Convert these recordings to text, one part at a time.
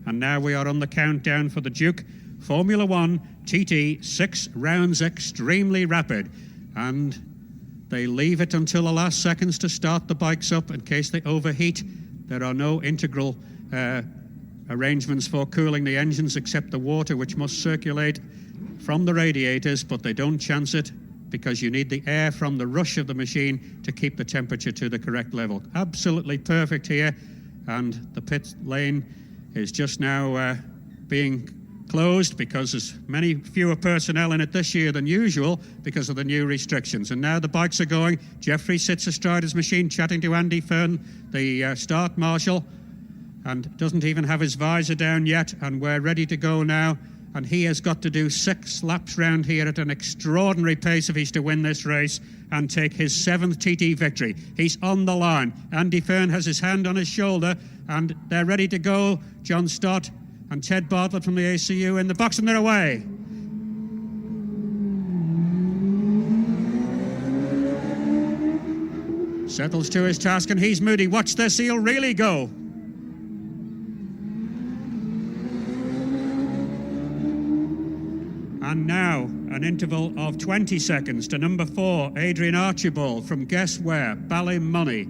And now we are on the countdown for the Duke Formula 1 TT 6 rounds extremely rapid. And they leave it until the last seconds to start the bikes up in case they overheat. There are no integral arrangements for cooling the engines except the water, which must circulate from the radiators, but they don't chance it because you need the air from the rush of the machine to keep the temperature to the correct level. Absolutely perfect here, and the pit lane is just now being closed because there's many fewer personnel in it this year than usual because of the new restrictions. And now the bikes are going. Jeffries sits astride his machine chatting to Andy Fern, the start marshal, and doesn't even have his visor down yet, and we're ready to go now. And he has got to do 6 laps round here at an extraordinary pace if he's to win this race and take his 7th TT victory. He's on the line. Andy Fern has his hand on his shoulder, and they're ready to go. John Stott and Ted Bartlett from the ACU in the box, and they're away. Settles to his task, and he's Moody. Watch this, he'll really go. And now, an interval of 20 seconds to number 4, Adrian Archibald from guess where? Ballymoney.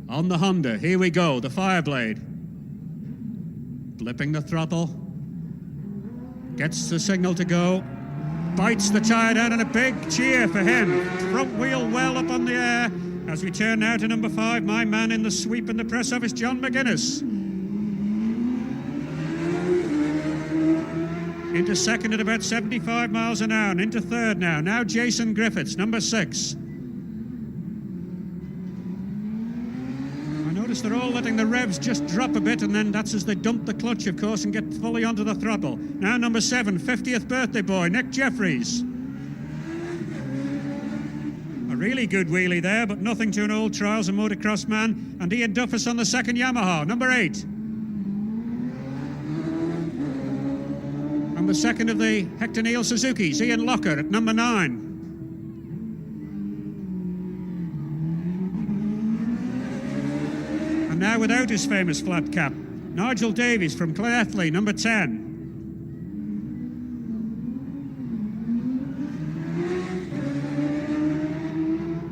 On the Honda, here we go, the Fireblade. Blipping the throttle. Gets the signal to go. Bites the tyre down, and a big cheer for him. Front wheel well up on the air. As we turn now to number 5, my man in the sweep in the press office, John McGuinness. Into second at about 75 miles an hour, and into third now. Now Jason Griffiths, number 6. I notice they're all letting the revs just drop a bit, and then that's as they dump the clutch, of course, and get fully onto the throttle. Now number 7, 50th birthday boy, Nick Jeffries. A really good wheelie there, but nothing to an old trials and motocross man. And Ian Duffus on the second Yamaha, number 8. And the second of the Hector Neal Suzuki's, Ian Locker at number 9. And now without his famous flat cap, Nigel Davis from Blackley, number 10.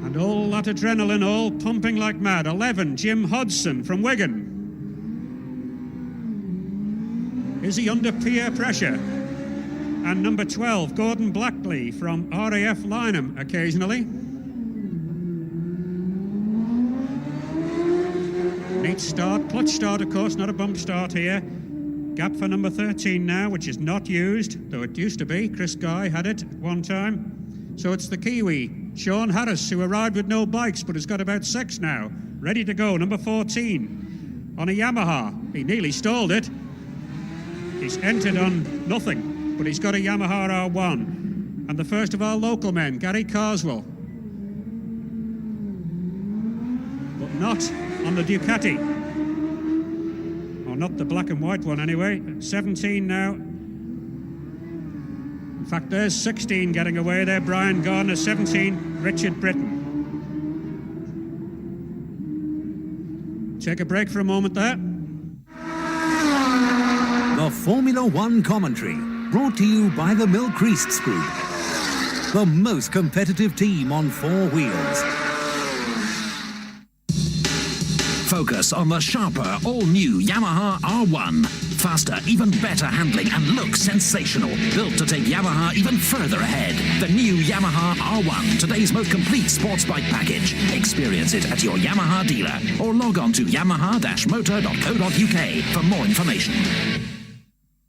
And all that adrenaline, all pumping like mad. 11, Jim Hudson from Wigan. Is he under peer pressure? And number 12, Gordon Blackley from RAF Lynham occasionally. Neat start, clutch start of course, not a bump start here. Gap for number 13 now, which is not used, though it used to be. Chris Guy had it at one time. So it's the Kiwi, Sean Harris, who arrived with no bikes but has got about 6 now. Ready to go, number 14 on a Yamaha. He nearly stalled it. He's entered on nothing, but he's got a Yamaha R1. And the first of our local men, Gary Carswell. But not on the Ducati. Or not the black and white one anyway. 17 now. In fact, there's 16 getting away there. Brian Gardner, 17, Richard Britton. Take a break for a moment there. The Formula One commentary, brought to you by the Milcreasts Group, the most competitive team on 4 wheels. Focus on the sharper, all-new Yamaha R1. Faster, even better handling, and looks sensational. Built to take Yamaha even further ahead. The new Yamaha R1, today's most complete sports bike package. Experience it at your Yamaha dealer, or log on to yamaha-motor.co.uk for more information.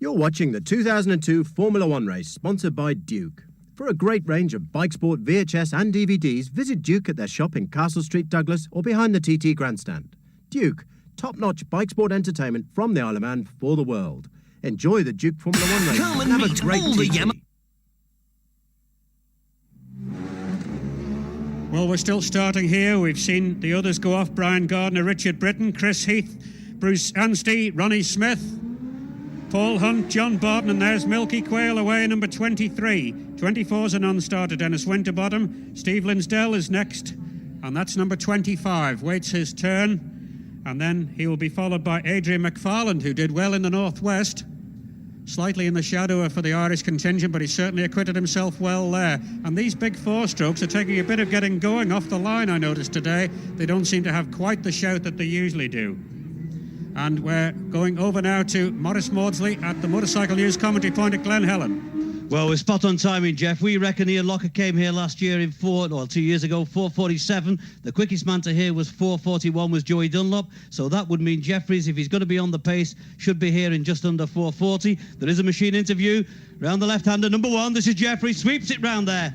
You're watching the 2002 Formula One race, sponsored by Duke. For a great range of bike sport VHS and DVDs, visit Duke at their shop in Castle Street, Douglas, or behind the TT Grandstand. Duke, top-notch bike sport entertainment from the Isle of Man for the world. Enjoy the Duke Formula One race. Come and have meet a great all the TT. Well, we're still starting here. We've seen the others go off. Brian Gardner, Richard Britton, Chris Heath, Bruce Anstey, Ronnie Smith, Paul Hunt, John Barton, and there's Milky Quail away, number 23. 24's a non-starter, Dennis Winterbottom. Steve Linsdell is next, and that's number 25. Waits his turn. And then he will be followed by Adrian McFarland, who did well in the Northwest. Slightly in the shadow for the Irish contingent, but he certainly acquitted himself well there. And these big four-strokes are taking a bit of getting going off the line, I noticed today. They don't seem to have quite the shout that they usually do. And we're going over now to Maurice Maudsley at the Motorcycle News commentary point at Glen Helen. Well, we're spot on timing, Jeff. We reckon Ian Locker came here last year in 2 years ago, 4:47. The quickest man to here was 4:41, was Joey Dunlop. So that would mean Jeffries, if he's going to be on the pace, should be here in just under 4:40. There is a machine interview. Round the left-hander, number 1. This is Jeffries. Sweeps it round there.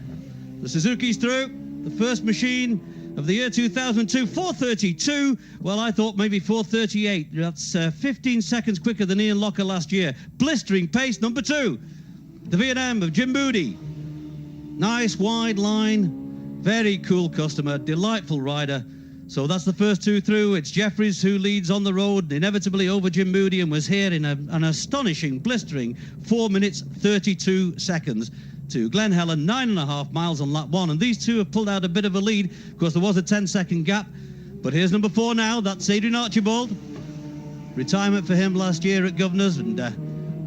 The Suzuki's through. The first machine of the year 2002, 4:32. Well, I thought maybe 4:38. That's 15 seconds quicker than Ian Locker last year. Blistering pace, number 2. The V&M of Jim Moody. Nice wide line, very cool customer, delightful rider. So that's the first 2 through. It's Jeffries who leads on the road, inevitably over Jim Moody, and was here in an astonishing, blistering 4 minutes 32 seconds to Glen Helen, 9.5 miles on lap 1. And these two have pulled out a bit of a lead. Of course, there was a 10-second gap. But here's number 4 now. That's Adrian Archibald. Retirement for him last year at Governor's, and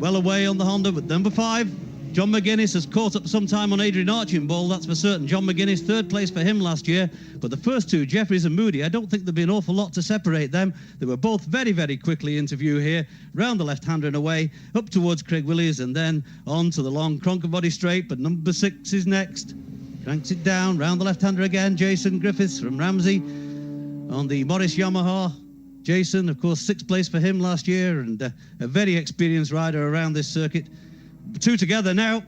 well away on the Honda. But number 5, John McGuinness has caught up some time on Adrian Archibald, that's for certain. John McGuinness, 3rd place for him last year. But the first 2, Jeffries and Moody, I don't think there'll be an awful lot to separate them. They were both very, very quickly into view here, round the left-hander and away, up towards Craig Willies, and then on to the long Cronker straight. But number 6 is next. Cranks it down, round the left-hander again, Jason Griffiths from Ramsey on the Morris Yamaha. Jason, of course, 6th place for him last year, and a very experienced rider around this circuit. 2 together now,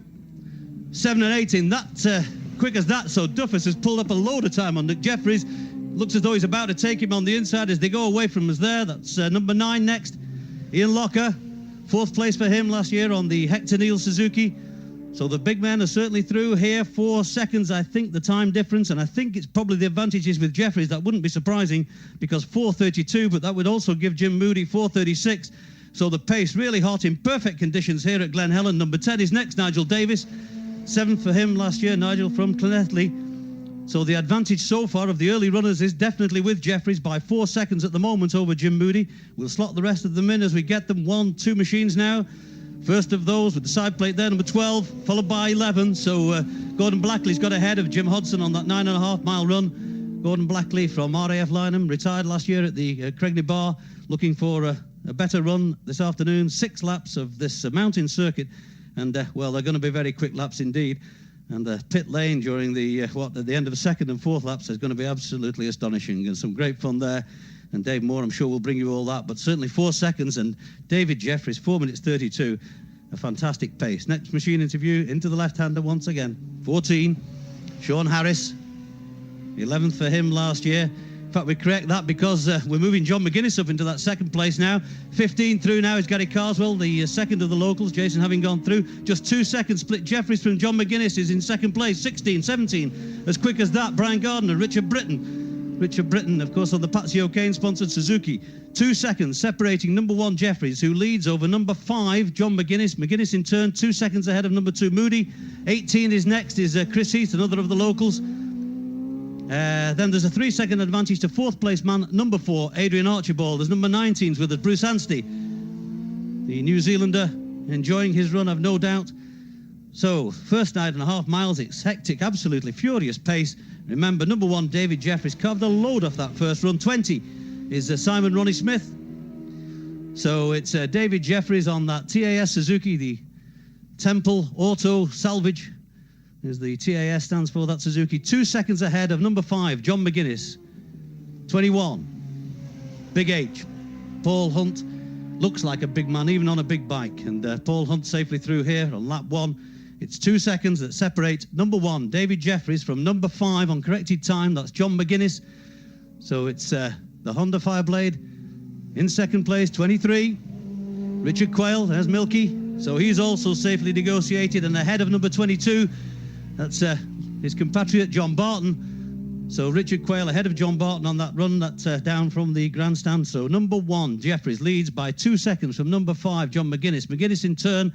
7 and 8 in that, quick as that. So Duffus has pulled up a load of time on Nick Jeffries. Looks as though he's about to take him on the inside as they go away from us there. That's number 9 next, Ian Locker, 4th place for him last year on the Hector Neal Suzuki. So the big men are certainly through here. 4 seconds, I think, the time difference, and I think it's probably the advantages with Jeffries. That wouldn't be surprising, because 4:32, but that would also give Jim Moody 4:36. So the pace really hot in perfect conditions here at Glen Helen. Number 10 is next, Nigel Davis. 7th for him last year, Nigel from Llanelli. So the advantage so far of the early runners is definitely with Jeffries by 4 seconds at the moment over Jim Moody. We'll slot the rest of them in as we get them. 1, 2 machines now. First of those with the side plate there, number 12, followed by 11. So Gordon Blackley's got ahead of Jim Hudson on that 9.5-mile run. Gordon Blackley from RAF Lynham, retired last year at the Cregney Bar, looking for a better run this afternoon. 6 laps of this mountain circuit, and well, they're going to be very quick laps indeed. And the pit lane during the at the end of the 2nd and 4th laps is going to be absolutely astonishing, and some great fun there. And Dave Moore, I'm sure, will bring you all that. But certainly 4 seconds, and David Jeffries, 4 minutes 32, a fantastic pace. Next machine interview, into the left-hander once again. 14, Sean Harris, 11th for him last year. In fact, we correct that because we're moving John McGuinness up into that 2nd place now. 15 through now is Gary Carswell, the 2nd of the locals, Jason having gone through. Just 2 seconds split. Jeffries from John McGuinness is in 2nd place, 16, 17. As quick as that, Brian Gardner, Richard Britton. Richard Britton, of course, on the Patsy O'Kane-sponsored Suzuki. 2 seconds separating number 1, Jeffries, who leads over number 5, John McGuinness. McGuinness, in turn, 2 seconds ahead of number 2, Moody. 18 is next, is Chris Heath, another of the locals. Then there's a 3-second advantage to 4th place man, number 4, Adrian Archibald. There's number 19's with us, Bruce Anstey, the New Zealander, enjoying his run, I've no doubt. So, first 9.5 miles, it's hectic, absolutely furious pace. Remember, number 1, David Jeffries, carved a load off that first run. 20 is Simon Ronnie Smith. So it's David Jeffries on that TAS Suzuki, the Temple Auto Salvage, as the TAS stands for, that Suzuki. 2 seconds ahead of number 5, John McGuinness. 21, Big H. Paul Hunt looks like a big man, even on a big bike. And Paul Hunt safely through here on lap 1. It's 2 seconds that separate number 1, David Jeffries, from number 5 on corrected time. That's John McGuinness. So it's the Honda Fireblade in 2nd place, 23. Richard Quayle, there's Milky. So he's also safely negotiated and ahead of number 22. That's his compatriot, John Barton. So Richard Quayle ahead of John Barton on that run that's down from the grandstand. So number 1, Jeffries, leads by 2 seconds from number 5, John McGuinness. McGuinness, in turn,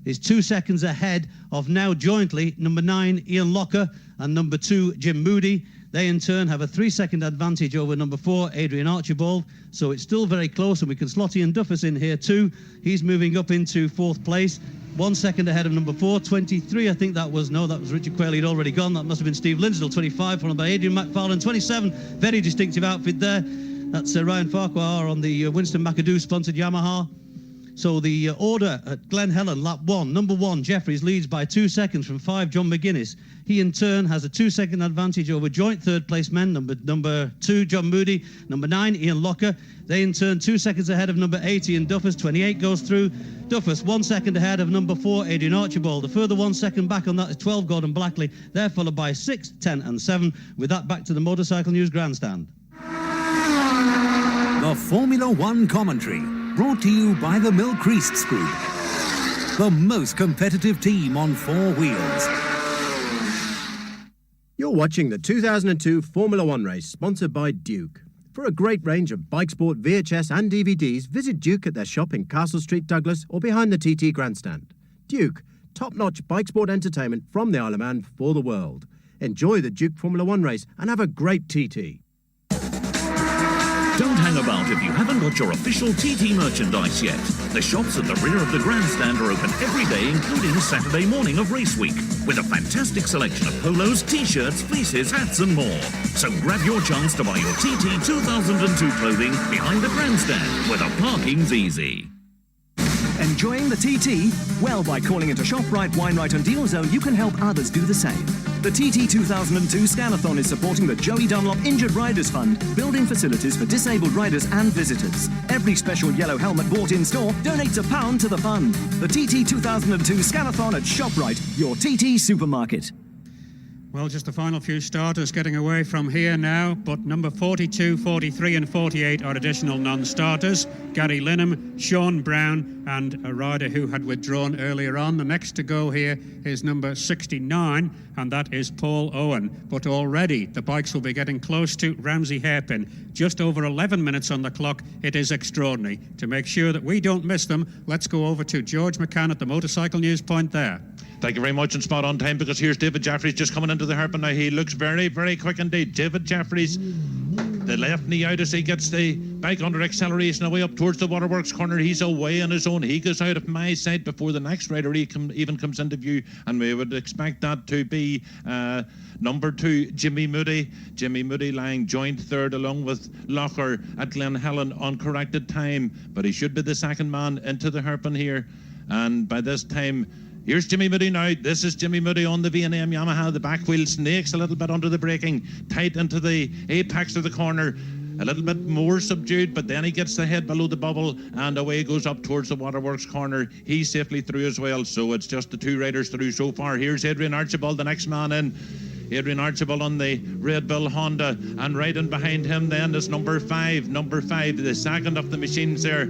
is 2 seconds ahead of now jointly number 9 Ian Locker and number 2 Jim Moody. They in turn have a 3-second advantage over number 4 Adrian Archibald, so it's still very close, and we can slot Ian Duffus in here too. He's moving up into 4th place, 1 second ahead of number 4. 23, I think that was Richard Quayle. He'd already gone. That must have been Steve Linsdale. 25 followed by Adrian McFarlane. 27, very distinctive outfit there. That's Ryan Farquhar on the Winston McAdoo sponsored Yamaha. So the order at Glen Helen, lap 1, number 1, Jeffries leads by 2 seconds from 5, John McGuinness. He in turn has a 2-second advantage over joint 3rd place men, number 2, John Moody, number 9, Ian Locker. They in turn 2 seconds ahead of number 8, Ian Duffus. 28 goes through. Duffus 1 second ahead of number 4, Adrian Archibald. A further 1 second back on that is 12, Gordon Blackley. They're followed by 6, 10 and 7. With that, back to the Motorcycle News Grandstand. The Formula One commentary, brought to you by the Milcreasts Group, the most competitive team on 4 wheels. You're watching the 2002 Formula One race, sponsored by Duke. For a great range of bike sport VHS and DVDs, visit Duke at their shop in Castle Street, Douglas, or behind the TT Grandstand. Duke, top-notch bike sport entertainment from the Isle of Man for the world. Enjoy the Duke Formula One race and have a great TT. Don't hang about if you haven't got your official TT merchandise yet. The shops at the rear of the grandstand are open every day, including Saturday morning of race week, with a fantastic selection of polos, t-shirts, fleeces, hats and more. So grab your chance to buy your TT 2002 clothing behind the grandstand, where the parking's easy. Enjoying the TT? Well, by calling into ShopRite, WineRite and Deal Zone, you can help others do the same. The TT 2002 Scanathon is supporting the Joey Dunlop Injured Riders Fund, building facilities for disabled riders and visitors. Every special yellow helmet bought in store donates £1 to the fund. The TT 2002 Scanathon at ShopRite, your TT supermarket. Well, just the final few starters getting away from here now, but number 42, 43 and 48 are additional non-starters. Gary Linham, Sean Brown and a rider who had withdrawn earlier on. The next to go here is number 69, and that is Paul Owen. But already the bikes will be getting close to Ramsey Hairpin. Just over 11 minutes on the clock. It is extraordinary. To make sure that we don't miss them, let's go over to George McCann at the Motorcycle News Point there. Thank you very much, and spot on time, because here's David Jeffries just coming into the hairpin now. He looks very, very quick indeed. David Jeffries, the left knee out as he gets the bike under acceleration away up towards the Waterworks corner. He's away on his own. He goes out of my sight before the next rider even comes into view, and we would expect that to be number 2, Jimmy Moody. Jimmy Moody lying joint 3rd along with Locher at Glen Helen on corrected time, but he should be the second man into the hairpin here, and by this time here's Jimmy Moody now. This is Jimmy Moody on the V&M Yamaha. The back wheel snakes a little bit under the braking, tight into the apex of the corner, a little bit more subdued, but then he gets the head below the bubble and away goes up towards the Waterworks corner. He's safely through as well, so it's just the 2 riders through so far. Here's Adrian Archibald, the next man in. Adrian Archibald on the Red Bull Honda, and right in behind him then is number 5, the second of the machines there.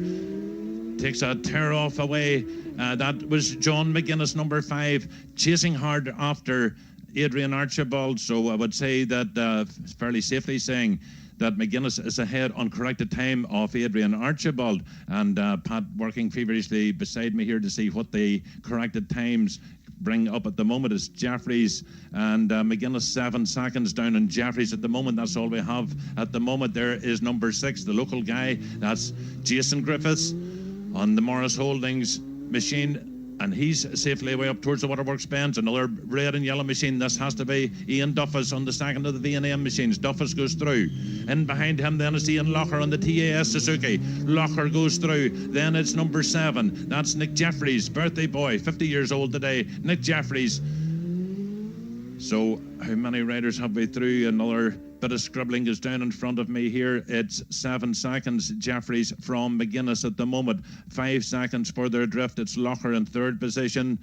Takes a tear off away. That was John McGuinness, number 5, chasing hard after Adrian Archibald. So I would say that fairly safely saying that McGuinness is ahead on corrected time of Adrian Archibald. And Pat working feverishly beside me here to see what the corrected times bring up at the moment. Is Jeffries and McGuinness 7 seconds down on Jeffries at the moment. That's all we have at the moment. There is number 6, the local guy. That's Jason Griffiths on the Morris Holdings machine, and he's safely away up towards the Waterworks bends. Another red and yellow machine. This has to be Ian Duffus on the second of the V&M machines. Duffus goes through. In behind him then is Ian Locher on the TAS Suzuki. Locher goes through. Then it's number 7. That's Nick Jeffries, birthday boy, 50 years old today. Nick Jeffries. So how many riders have we through? Another bit of scribbling is down in front of me here. It's 7 seconds, Jeffries from McGuinness at the moment. 5 seconds further adrift, it's Locher in 3rd position.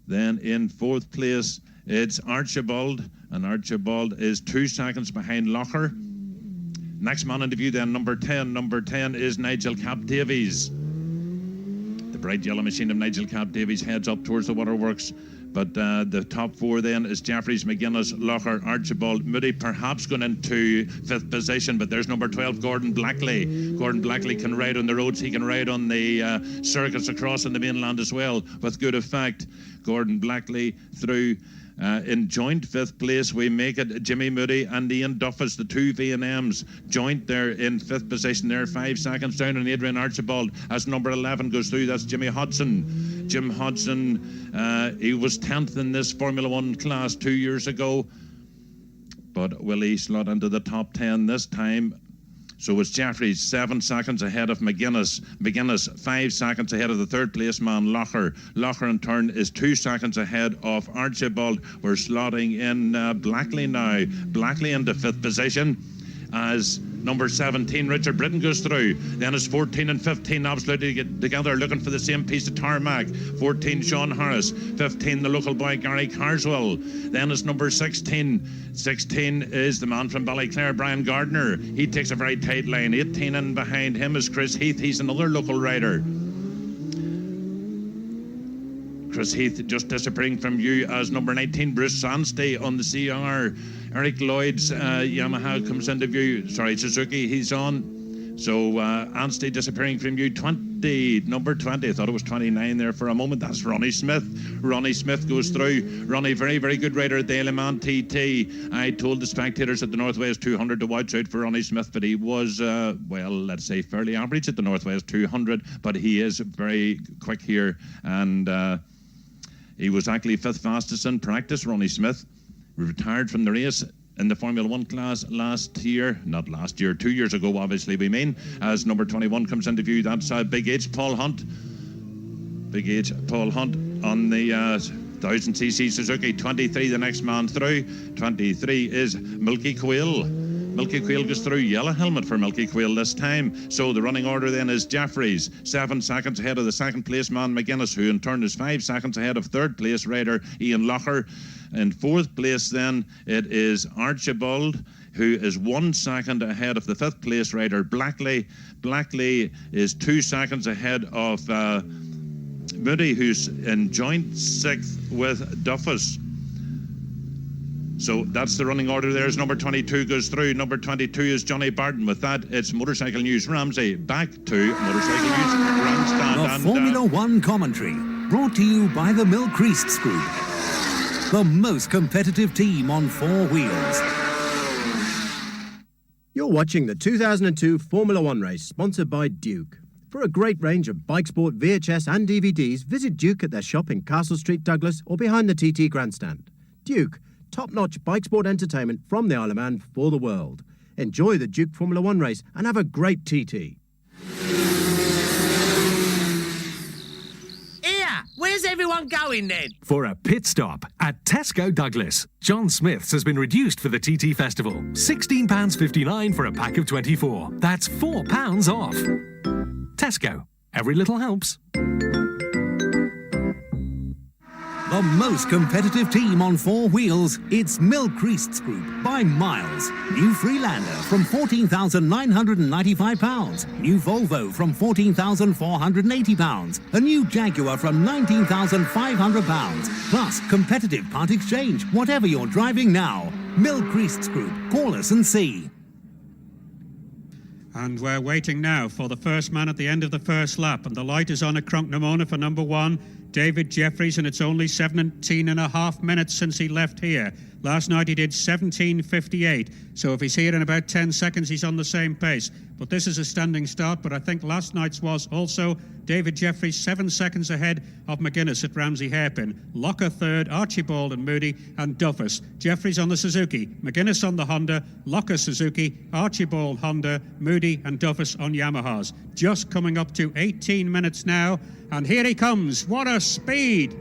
Then in 4th place, it's Archibald, and Archibald is 2 seconds behind Locher. Next man in view then, number 10. Number 10 is Nigel Davis. The bright yellow machine of Nigel Davis heads up towards the Waterworks But the top four then is Jeffries, McGuinness, Locher, Archibald, Moody, perhaps going into 5th position, but there's number 12, Gordon Blackley. Gordon Blackley can ride on the roads, he can ride on the circuits across on the mainland as well, with good effect. Gordon Blackley through in joint 5th place. We make it Jimmy Moody and Ian Duffus, the two V&Ms, joint there in 5th position there, 5 seconds down on Adrian Archibald as number 11 goes through. That's Jimmy Hudson. Jim Hudson, he was 10th in this Formula 1 class 2 years ago, but will he slot into the top 10 this time? So it's Jeffries 7 seconds ahead of McGuinness. McGuinness 5 seconds ahead of the 3rd place man Locher. Locher in turn is 2 seconds ahead of Archibald. We're slotting in Blackley now. Blackley into 5th position as number 17 Richard Britton goes through. Then it's 14 and 15 absolutely together looking for the same piece of tarmac. 14 Sean Harris, 15 the local boy Gary Carswell. Then it's number 16. 16 is the man from Ballyclare, Brian Gardner. He takes a very tight line. 18 and behind him is Chris Heath. He's another local rider. Chris Heath just disappearing from you as number 19 Bruce Sanstey on the CR. Eric Lloyd's Yamaha comes into view. Sorry, Suzuki, he's on. So Anstey disappearing from you. Number 20, I thought it was 29 there for a moment. That's Ronnie Smith. Ronnie Smith goes through. Ronnie, very, very good rider at the Eleman TT. I told the spectators at the Northwest 200 to watch out for Ronnie Smith, but he was, well, let's say fairly average at the Northwest 200, but he is very quick here, and he was actually 5th fastest in practice, Ronnie Smith. Retired from the race in the Formula 1 class last year, not last year, 2 years ago, obviously we mean, as number 21 comes into view. That's Big H Paul Hunt. Big H Paul Hunt on the 1000cc Suzuki. 23 the next man through. 23 is Milky Quail. Milky Quail goes through. Yellow helmet for Milky Quail this time. So the running order then is Jeffries, 7 seconds ahead of the 2nd place man McGuinness, who in turn is 5 seconds ahead of 3rd place rider Ian Locher. In 4th place then it is Archibald, who is 1 second ahead of the 5th place rider Blackley. Blackley is 2 seconds ahead of Moody, who's in joint 6th with Duffus. So that's the running order there as number 22 goes through. Number 22 is Johnny Barton. With that, it's Motorcycle News. Ramsey, back to Motorcycle News Grandstand. The Formula One commentary, brought to you by the Milcreasts Group, the most competitive team on 4 wheels. You're watching the 2002 Formula One race, sponsored by Duke. For a great range of bike sport VHS and DVDs, visit Duke at their shop in Castle Street, Douglas, or behind the TT Grandstand. Duke, top-notch bike sport entertainment from the Isle of Man for the world. Enjoy the Duke Formula One race and have a great TT. Here, where's everyone going then? For a pit stop at Tesco Douglas. John Smith's has been reduced for the TT Festival. £16.59 for a pack of 24. That's £4 off. Tesco. Every little helps. The most competitive team on 4 wheels, it's Milcreasts Group by miles. New Freelander from £14,995. New Volvo from £14,480. A new Jaguar from £19,500. Plus competitive part exchange, whatever you're driving now. Milcreasts Group. Call us and see. And we're waiting now for the first man at the end of the first lap. And the light is on at Crunknamona for number 1, David Jeffries, and it's only 17 and a half minutes since he left here. Last night he did 17:58, so if he's here in about 10 seconds, he's on the same pace. But this is a standing start, but I think last night's was also. David Jeffries 7 seconds ahead of McGuinness at Ramsey Hairpin. Locher 3rd, Archibald and Moody and Duffus. Jeffries on the Suzuki, McGuinness on the Honda, Locher Suzuki, Archibald Honda, Moody and Duffus on Yamahas. Just coming up to 18 minutes now, and here he comes. What a speed!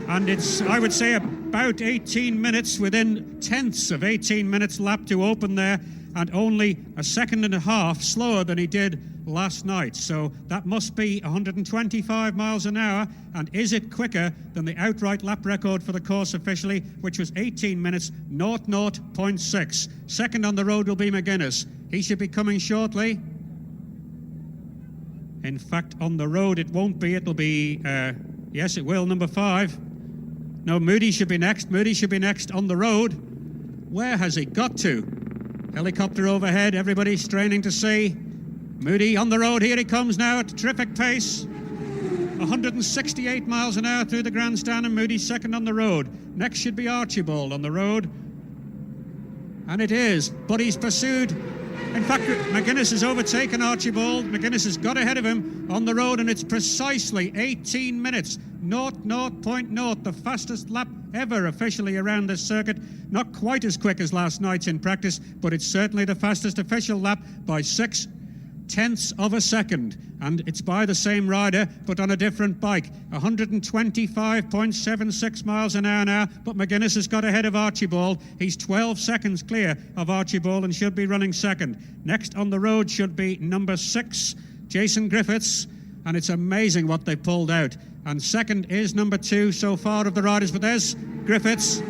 And it's, I would say, about 18 minutes, within tenths of 18 minutes lap to open there, and only a second and a half slower than he did last night. So that must be 125 miles an hour. And is it quicker than the outright lap record for the course officially, which was 18 minutes 00.6? Second on the road will be McGuinness. He should be coming shortly. In fact, on the road it won't be. It'll be, yes, it will, number 5. No, Moody should be next. Moody should be next on the road. Where has he got to? Helicopter overhead, everybody straining to see. Moody on the road, here he comes now at terrific pace. 168 miles an hour through the grandstand, and Moody second on the road. Next should be Archibald on the road. And it is, but he's pursued. In fact, McGuinness has overtaken Archibald. McGuinness has got ahead of him on the road, and it's precisely 18 minutes, 0.0, the fastest lap ever officially around this circuit. Not quite as quick as last night's in practice, but it's certainly the fastest official lap by 0.6 of a second. And it's by the same rider, but on a different bike. 125.76 miles an hour now, but McGuinness has got ahead of Archibald. He's 12 seconds clear of Archibald and should be running second. Next on the road should be number 6, Jason Griffiths, and it's amazing what they pulled out. And second is number 2 so far of the riders, but there's Griffiths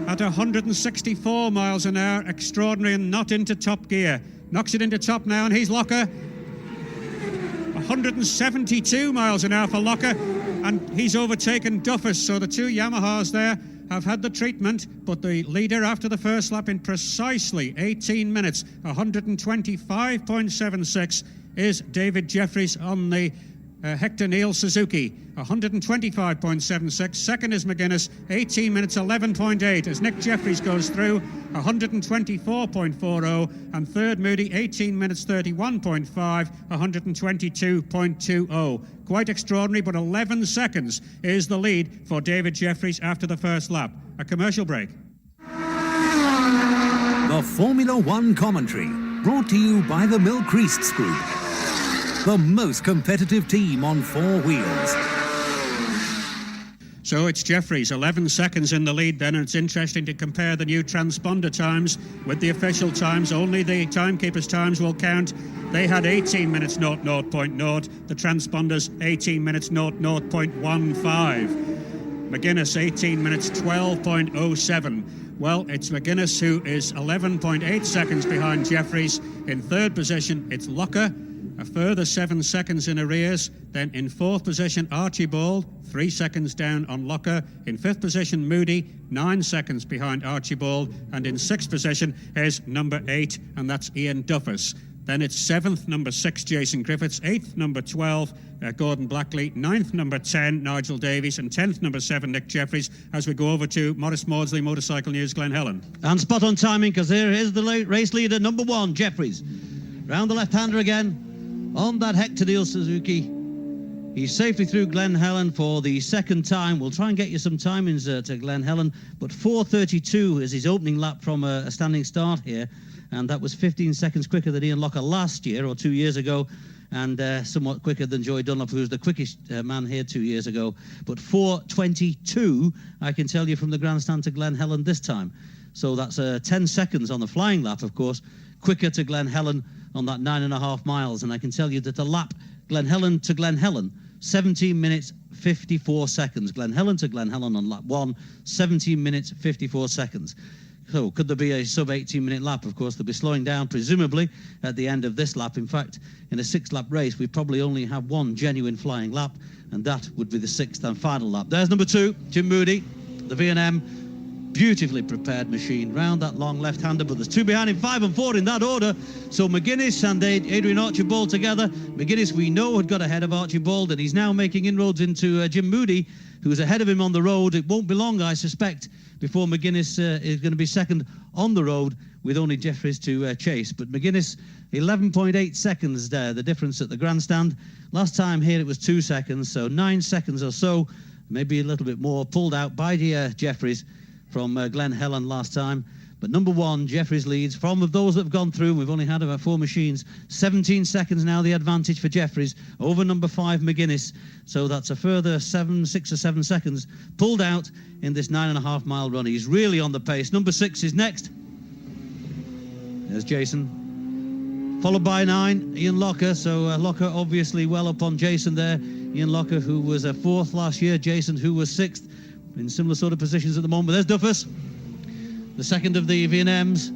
at 164 miles an hour, extraordinary, and not into top gear. Knocks it into top now, and he's Locker. 172 miles an hour for Locker, and he's overtaken Duffus. So the two Yamahas there have had the treatment, but the leader after the first lap in precisely 18 minutes, 125.76, is David Jeffries on the Hector Neal Suzuki. 125.76. Second is McGuinness, 18 minutes 11.8 as Nick Jeffries goes through, 124.40, and third Moody, 18 minutes 31.5, 122.20. Quite extraordinary, but 11 seconds is the lead for David Jeffries after the first lap. A commercial break. The Formula One commentary, brought to you by the Milcreasts Group, the most competitive team on four wheels. So it's Jeffries, 11 seconds in the lead then, and it's interesting to compare the new transponder times with the official times. Only the timekeepers' times will count. They had 18 minutes 0.0. The transponders 18 minutes 0.15. McGuinness 18 minutes 12.07. Well, it's McGuinness who is 11.8 seconds behind Jeffries. In third position, it's Locker, a further 7 seconds in arrears. Then in fourth position, Archibald, 3 seconds down on Locker. In fifth position, Moody, 9 seconds behind Archibald. And in sixth position is number 8, and that's Ian Duffus. Then it's seventh, number 6, Jason Griffiths. Eighth, number 12, Gordon Blackley. Ninth, number 10, Nigel Davis. And 10th, number 7, Nick Jeffries, as we go over to Maurice Maudsley, Motorcycle News, Glen Helen. And spot on timing, because there is the race leader, number 1, Jeffries. Round the left-hander again on that Hector Neal Suzuki. He's safely through Glen Helen for the second time. We'll try and get you some timings to Glen Helen, but 4:32 is his opening lap from a standing start here, and that was 15 seconds quicker than Ian Locker last year or 2 years ago, and somewhat quicker than Joey Dunlop, who was the quickest man here 2 years ago. But 4:22, I can tell you, from the grandstand to Glen Helen this time. So that's 10 seconds on the flying lap, of course, quicker to Glen Helen on that 9.5 miles. And I can tell you that the lap Glen Helen to Glen Helen, 17 minutes 54 seconds. Glen Helen to Glen Helen on lap 1, 17 minutes 54 seconds. So could there be a sub 18-minute lap? Of course, they'll be slowing down presumably at the end of this lap. In fact, in a 6-lap race, we probably only have one genuine flying lap, and that would be the 6th and final lap. There's number 2, Jim Moody, the V&M. Beautifully prepared machine round that long left-hander, but there's 2 behind him, 5 and 4 in that order. So McGuinness and Adrian Archibald together. McGuinness, we know, had got ahead of Archibald, and he's now making inroads into Jim Moody, who's ahead of him on the road. It won't be long, I suspect, before McGuinness is going to be second on the road, with only Jeffries to chase. But McGuinness, 11.8 seconds there, the difference at the grandstand. Last time here it was 2 seconds, so 9 seconds or so, maybe a little bit more, pulled out by Jeffries from Glen Helen last time. But number 1, Jeffries leads. From those that have gone through, we've only had about 4 machines. 17 seconds now, the advantage for Jeffries over number 5, McGuinness. So that's a further 6 or 7 seconds pulled out in this 9.5-mile run. He's really on the pace. Number 6 is next. There's Jason. Followed by 9, Ian Locker. So Locker obviously well up on Jason there. Ian Locker, who was 4th last year. Jason, who was 6th. In similar sort of positions at the moment. There's Duffus, the second of the V&Ms.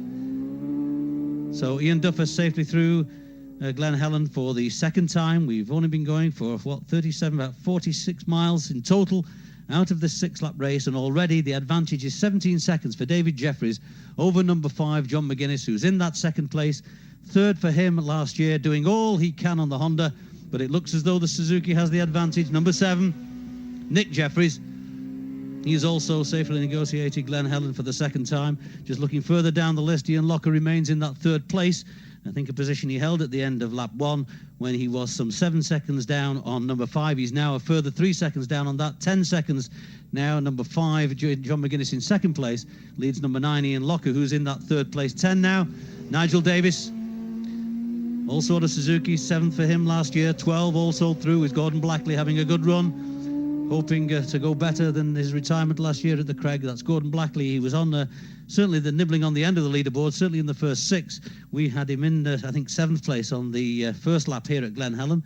So Ian Duffus safely through Glen Helen for the second time. We've only been going for, 37, about 46 miles in total. out of this 6-lap race, and already the advantage is 17 seconds for David Jeffries over number 5, John McGuinness, who's in that second place. Third for him last year, doing all he can on the Honda, but it looks as though the Suzuki has the advantage. Number 7, Nick Jeffries. He's also safely negotiated Glen Helen for the second time. Just looking further down the list, Ian Locker remains in that 3rd place. I think a position he held at the end of lap 1 when he was some 7 seconds down on number 5. He's now a further 3 seconds down on that. 10 seconds now. Number 5, John McGuinness in 2nd place, leads number 9, Ian Locker, who's in that 3rd place. 10 now, Nigel Davis. Also at a Suzuki, 7th for him last year. 12 also through with Gordon Blackley having a good run, hoping to go better than his retirement last year at the Craig. That's Gordon Blackley. He was on certainly the nibbling on the end of the leaderboard, certainly in the first 6. We had him in, I think, 7th place on the first lap here at Glen Helen.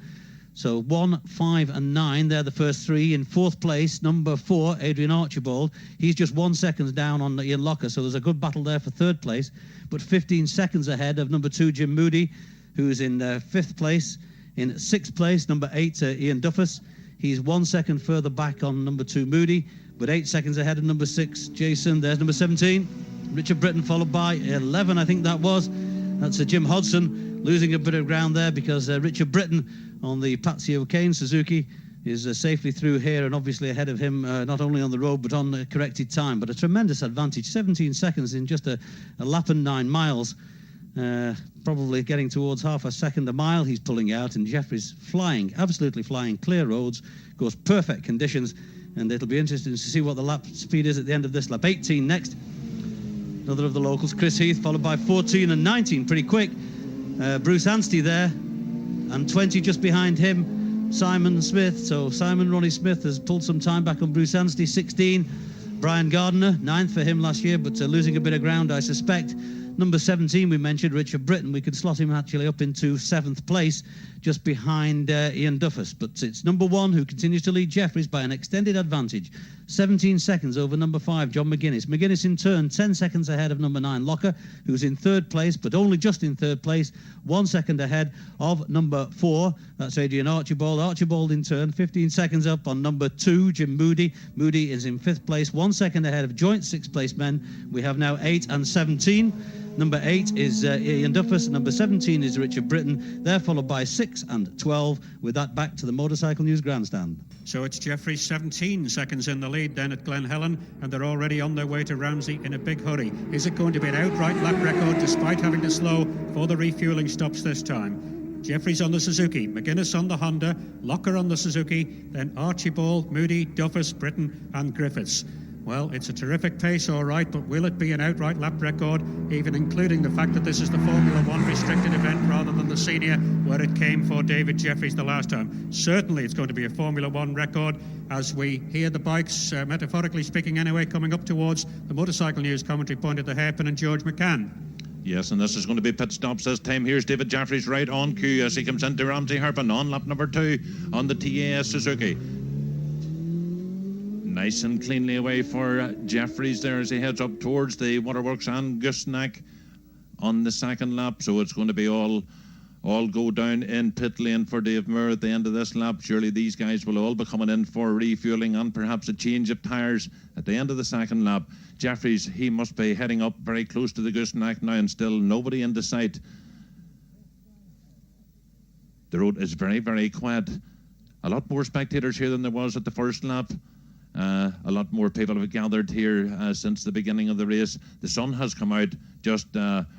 So 1, 5 and 9, they're the first 3. In 4th place, number 4, Adrian Archibald. He's just 1 second down on Ian Locker, so there's a good battle there for 3rd place, but 15 seconds ahead of number 2, Jim Moody, who's in 5th place. In 6th place, number 8, Ian Duffus. He's 1 second further back on number 2, Moody, but 8 seconds ahead of number 6, Jason. There's number 17, Richard Britton, followed by 11, I think that was. That's Jim Hudson, losing a bit of ground there because Richard Britton on the Patsy O'Kane Suzuki is safely through here and obviously ahead of him, not only on the road but on corrected time. But a tremendous advantage, 17 seconds in just a lap and 9 miles. Probably getting towards half a second a mile he's pulling out, and Jeffries flying, absolutely flying, clear roads, goes perfect conditions, and it'll be interesting to see what the lap speed is at the end of this lap. 18 next, another of the locals, Chris Heath, followed by 14 and 19, pretty quick. Bruce Anstey there, and 20 just behind him, Simon Smith. So Ronnie Smith has pulled some time back on Bruce Anstey. 16, Brian Gardner, 9th for him last year, but losing a bit of ground, I suspect. Number 17, we mentioned Richard Britton. We could slot him actually up into 7th place, just behind Ian Duffus. But it's number 1 who continues to lead Jeffries by an extended advantage. 17 seconds over number 5, John McGuinness. McGuinness in turn 10 seconds ahead of number 9, Locker, who's in 3rd place, but only just in 3rd place, 1 second ahead of number 4. That's Adrian Archibald. Archibald in turn 15 seconds up on number 2, Jim Moody. Moody is in 5th place, 1 second ahead of joint 6th place men. We have now 8 and 17. Number 8 is Ian Duffus. Number 17 is Richard Britton. They're followed by 6 and 12. With that, back to the Motorcycle News Grandstand. So it's Jeffries 17 seconds in the lead then at Glen Helen, and they're already on their way to Ramsey in a big hurry. Is it going to be an outright lap record despite having to slow for the refueling stops this time? Jeffries on the Suzuki, McGuinness on the Honda, Locker on the Suzuki, then Archibald, Moody, Duffus, Britton and Griffiths. Well, it's a terrific pace, all right, but will it be an outright lap record, even including the fact that this is the Formula One restricted event rather than the senior, where it came for David Jeffries the last time? Certainly it's going to be a Formula One record as we hear the bikes, metaphorically speaking anyway, coming up towards the Motorcycle News commentary point at the hairpin and George McCann. Yes, and this is going to be pit stops this time. Here's David Jeffries right on cue as he comes into Ramsey Hairpin on lap number 2 on the TAS Suzuki. Nice and cleanly away for Jeffries there as he heads up towards the Waterworks and Gooseneck on the 2nd lap. So it's going to be all go down in pit lane for Dave Moore at the end of this lap. Surely these guys will all be coming in for refueling and perhaps a change of tyres at the end of the 2nd lap. Jeffries, he must be heading up very close to the Gooseneck now, and still nobody in the sight. The road is very, very quiet. A lot more spectators here than there was at the first lap. A lot more people have gathered here since the beginning of the race. The sun has come out just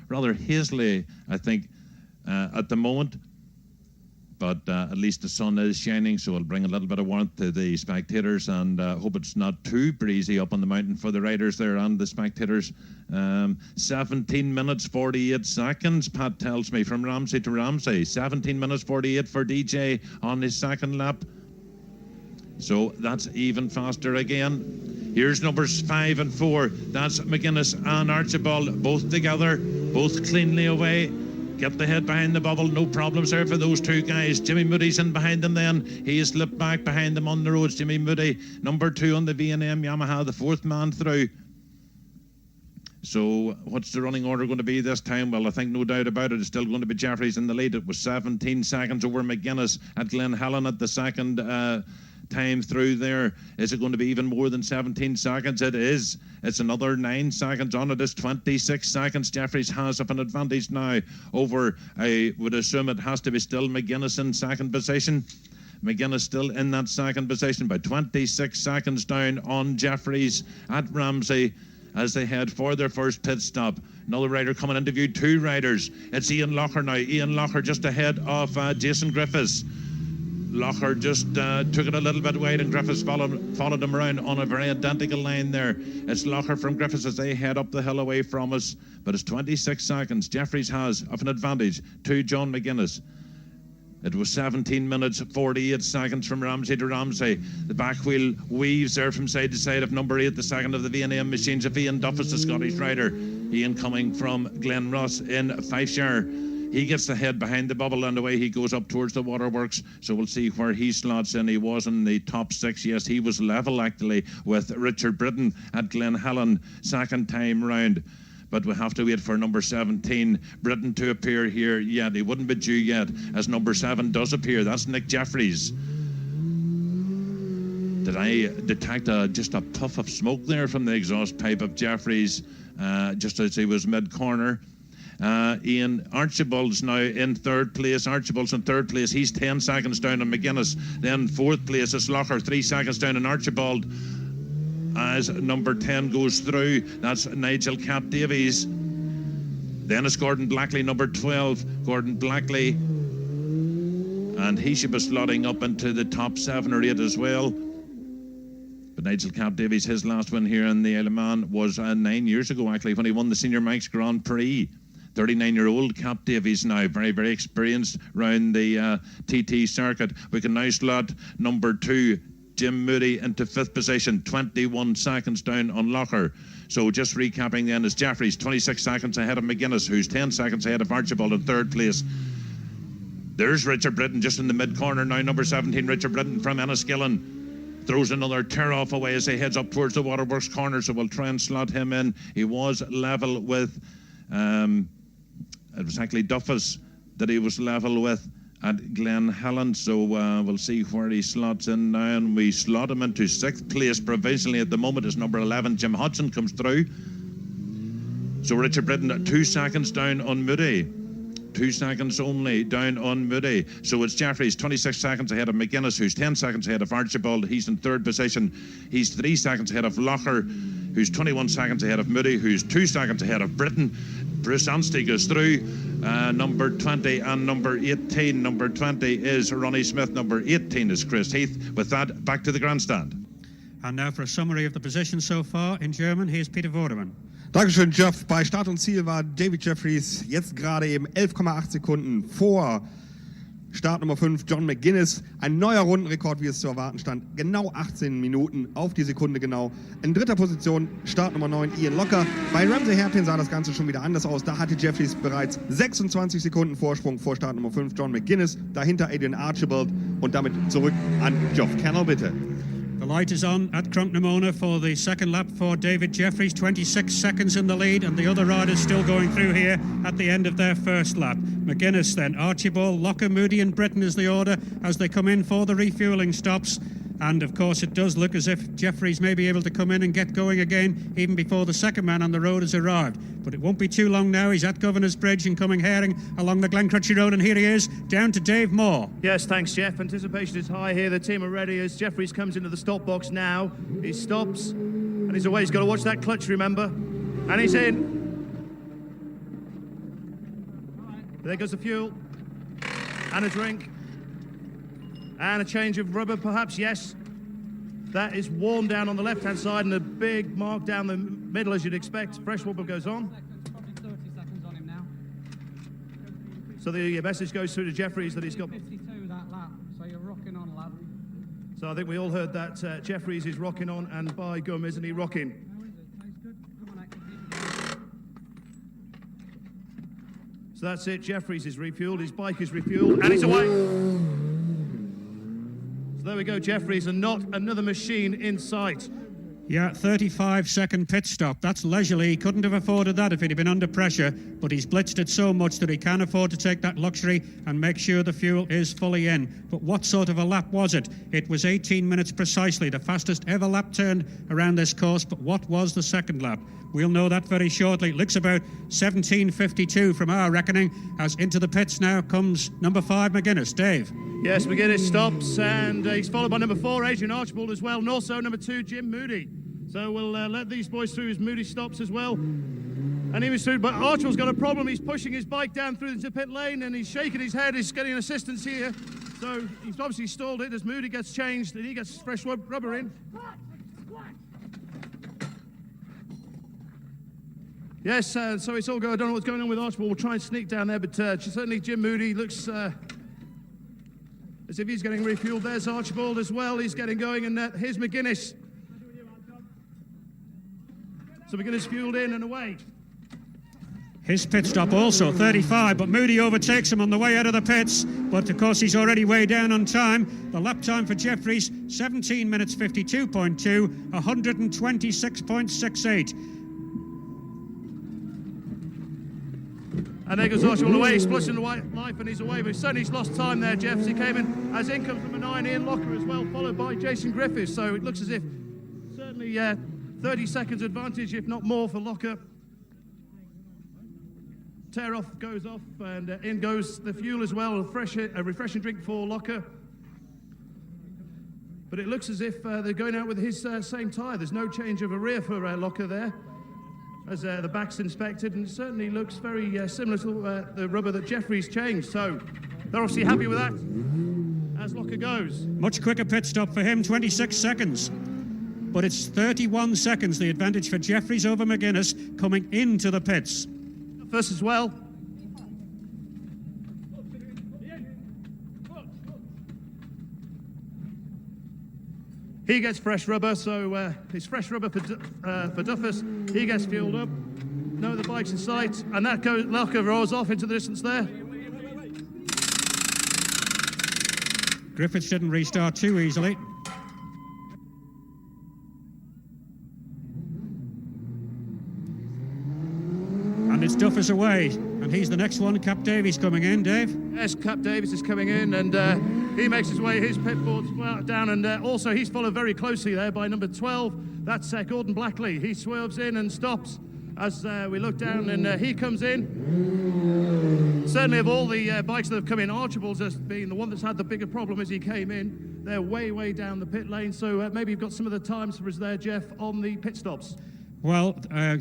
rather hazily, I think, at the moment. But at least the sun is shining, so it'll bring a little bit of warmth to the spectators, and hope it's not too breezy up on the mountain for the riders there and the spectators. 17 minutes 48 seconds, Pat tells me, from Ramsey to Ramsey. 17 minutes 48 for DJ on his 2nd lap. So that's even faster again. Here's numbers 5 and 4. That's McGuinness and Archibald, both together, both cleanly away. Get the head behind the bubble, no problems there for those two guys. Jimmy Moody's in behind them then. He slipped back behind them on the roads. Jimmy Moody, number 2 on the V&M Yamaha, the 4th man through. So what's the running order going to be this time? Well, I think no doubt about it, it's still going to be Jeffries in the lead. It was 17 seconds over McGuinness at Glen Helen at the 2nd time through there. Is it going to be even more than 17 seconds? It is. It's another 9 seconds on it. It's 26 seconds. Jeffries has up an advantage now over, I would assume it has to be still McGuinness in second position. McGuinness still in that second position by 26 seconds down on Jeffries at Ramsey as they head for their first pit stop. Another rider coming into view, 2 riders. It's Ian Locher now. Ian Locher just ahead of Jason Griffiths. Locher just took it a little bit wide and Griffiths followed him around on a very identical line there. It's Locher from Griffiths as they head up the hill away from us. But it's 26 seconds. Jeffries has of an advantage to John McGuinness. It was 17 minutes, 48 seconds from Ramsey to Ramsey. The back wheel weaves there from side to side of number 8, the second of the V&M machines of Ian Duffus, the Scottish rider. Ian coming from Glen Ross in Fifeshire. He gets the head behind the bubble and away he goes up towards the waterworks. So we'll see where he slots in. He was in the top 6. Yes, he was level actually with Richard Britton at Glen Helen second time round. But we have to wait for number 17, Britton, to appear here yet. He wouldn't be due yet as number 7 does appear. That's Nick Jeffries. Did I detect just a puff of smoke there from the exhaust pipe of Jeffries just as he was mid-corner? Ian Archibald's now in 3rd place. Archibald's in 3rd place. He's 10 seconds down on McGuinness. Then 4th place is Locher, 3 seconds down on Archibald. As number 10 goes through, that's Nigel Davis. Then it's Gordon Blackley, number 12. Gordon Blackley. And he should be slotting up into the top 7 or 8 as well. But Nigel Davis, his last win here in the Isle of Man was 9 years ago, actually, when he won the Senior Manx Grand Prix. 39-year-old Cap Davies now, very, very experienced round the TT circuit. We can now slot number 2, Jim Moody, into 5th position, 21 seconds down on Locher. So just recapping then is Jeffries, 26 seconds ahead of McGuinness, who's 10 seconds ahead of Archibald in 3rd place. There's Richard Britton just in the mid-corner now, number 17, Richard Britton from Enniskillen. Throws another tear-off away as he heads up towards the Waterworks corner, so we'll try and slot him in. He was level with, it was actually Duffus that he was level with at Glen Helen, so we'll see where he slots in now, and we slot him into 6th place provisionally at the moment as number 11, Jim Hudson, comes through. So Richard Britton at 2 seconds down on Moody. 2 seconds only down on Moody. So it's Jeffries, 26 seconds ahead of McGuinness, who's 10 seconds ahead of Archibald. He's in 3rd position. He's 3 seconds ahead of Locher, who's 21 seconds ahead of Moody, who's 2 seconds ahead of Britton. Bruce Anstey goes through, number 20 and number 18. Number 20 is Ronnie Smith, number 18 is Chris Heath. With that, back to the grandstand. And now for a summary of the positions so far in German, here's Peter Vorderman. Dankeschön, Jeff. Bei Start und Ziel war David Jeffries jetzt gerade eben 11,8 Sekunden vor Start Nummer 5, John McGuinness. Ein neuer Rundenrekord, wie es zu erwarten stand. Genau 18 Minuten auf die Sekunde genau. In 3. Position Start Nummer 9, Ian Locher. Bei Ramsey Hairpin sah das Ganze schon wieder anders aus. Da hatte Jeffries bereits 26 Sekunden Vorsprung vor Start Nummer 5, John McGuinness. Dahinter Adrian Archibald. Und damit zurück an Geoff Kennel, bitte. The light is on at Crunknamona for the second lap for David Jeffries, 26 seconds in the lead, and the other riders still going through here at the end of their first lap. McGuinness then, Archibald, Locher, Moody and Britton is the order as they come in for the refuelling stops. And of course it does look as if Jeffries may be able to come in and get going again even before the second man on the road has arrived. But it won't be too long now. He's at Governor's Bridge and coming herring along the Glencrutchy Road, and here he is, down to Dave Moore. Yes, thanks, Jeff. Anticipation is high here. The team are ready as Jeffries comes into the stop box now. He stops and he's away. He's got to watch that clutch, remember. And he's in. There goes the fuel and a drink. And a change of rubber, perhaps, yes. That is warm down on the left-hand side and a big mark down the middle, as you'd expect. Fresh rubber goes on. Probably 30 seconds on him now. So the message goes through to Jeffries that he's got... 52 that lap, so you're rocking on, lad. So I think we all heard that Jeffries is rocking on, and by gum, isn't he rocking? So that's it, Jeffries is refueled, his bike is refueled, and he's away. There we go, Jeffries, and not another machine in sight. Yeah, 35-second pit stop. That's leisurely. He couldn't have afforded that if he'd been under pressure, but he's blitzed it so much that he can afford to take that luxury and make sure the fuel is fully in. But what sort of a lap was it? It was 18 minutes precisely, the fastest ever lap turned around this course. But what was the second lap? We'll know that very shortly. It looks about 17:52 from our reckoning, as into the pits now comes number 5, McGuinness. Dave. Yes, McGuinness stops, and he's followed by number 4, Adrian Archibald as well, and also number 2, Jim Moody. So we'll let these boys through as Moody stops as well. And he was through, but Archibald's got a problem. He's pushing his bike down through the pit lane, and he's shaking his head. He's getting assistance here. So he's obviously stalled it as Moody gets changed, and he gets fresh rubber in. Yes, so it's all good. I don't know what's going on with Archibald. We'll try and sneak down there, but certainly Jim Moody looks as if he's getting refueled. There's Archibald as well. He's getting going, and here's McGuinness. So McGuinness fueled in and away. His pit stop also 35, but Moody overtakes him on the way out of the pits. But of course he's already way down on time. The lap time for Jeffries, 17 minutes 52.2, 126.68. And there goes Archibald away. He's splashing the life, and he's away. But certainly he's lost time there, Jeff. He came in, as in comes number 9, Ian Locker as well, followed by Jason Griffiths. So it looks as if certainly 30 seconds advantage, if not more, for Locker. Tear off goes off, and in goes the fuel as well. A refreshing drink for Locker. But it looks as if they're going out with his same tyre. There's no change of a rear for Locker there, as the back's inspected, and it certainly looks very similar to the rubber that Jeffries changed. So they're obviously happy with that as Locker goes. Much quicker pit stop for him, 26 seconds. But it's 31 seconds, the advantage for Jeffries over McGuinness coming into the pits. First as well. He gets fresh rubber, so it's fresh rubber for Duffus. He gets fueled up. No other bikes in sight, and that goes. Locker rolls off into the distance there. Griffiths didn't restart too easily. And it's Duffus away, and he's the next one. Cap Davies coming in, Dave. Yes, Cap Davis is coming in, and he makes his way, his pit board's down, and also he's followed very closely there by number 12. That's Gordon Blackley. He swerves in and stops as we look down, and he comes in. Certainly of all the bikes that have come in, Archibald's has been the one that's had the bigger problem as he came in. They're way down the pit lane, so maybe you've got some of the times for us there, Jeff, on the pit stops. Well,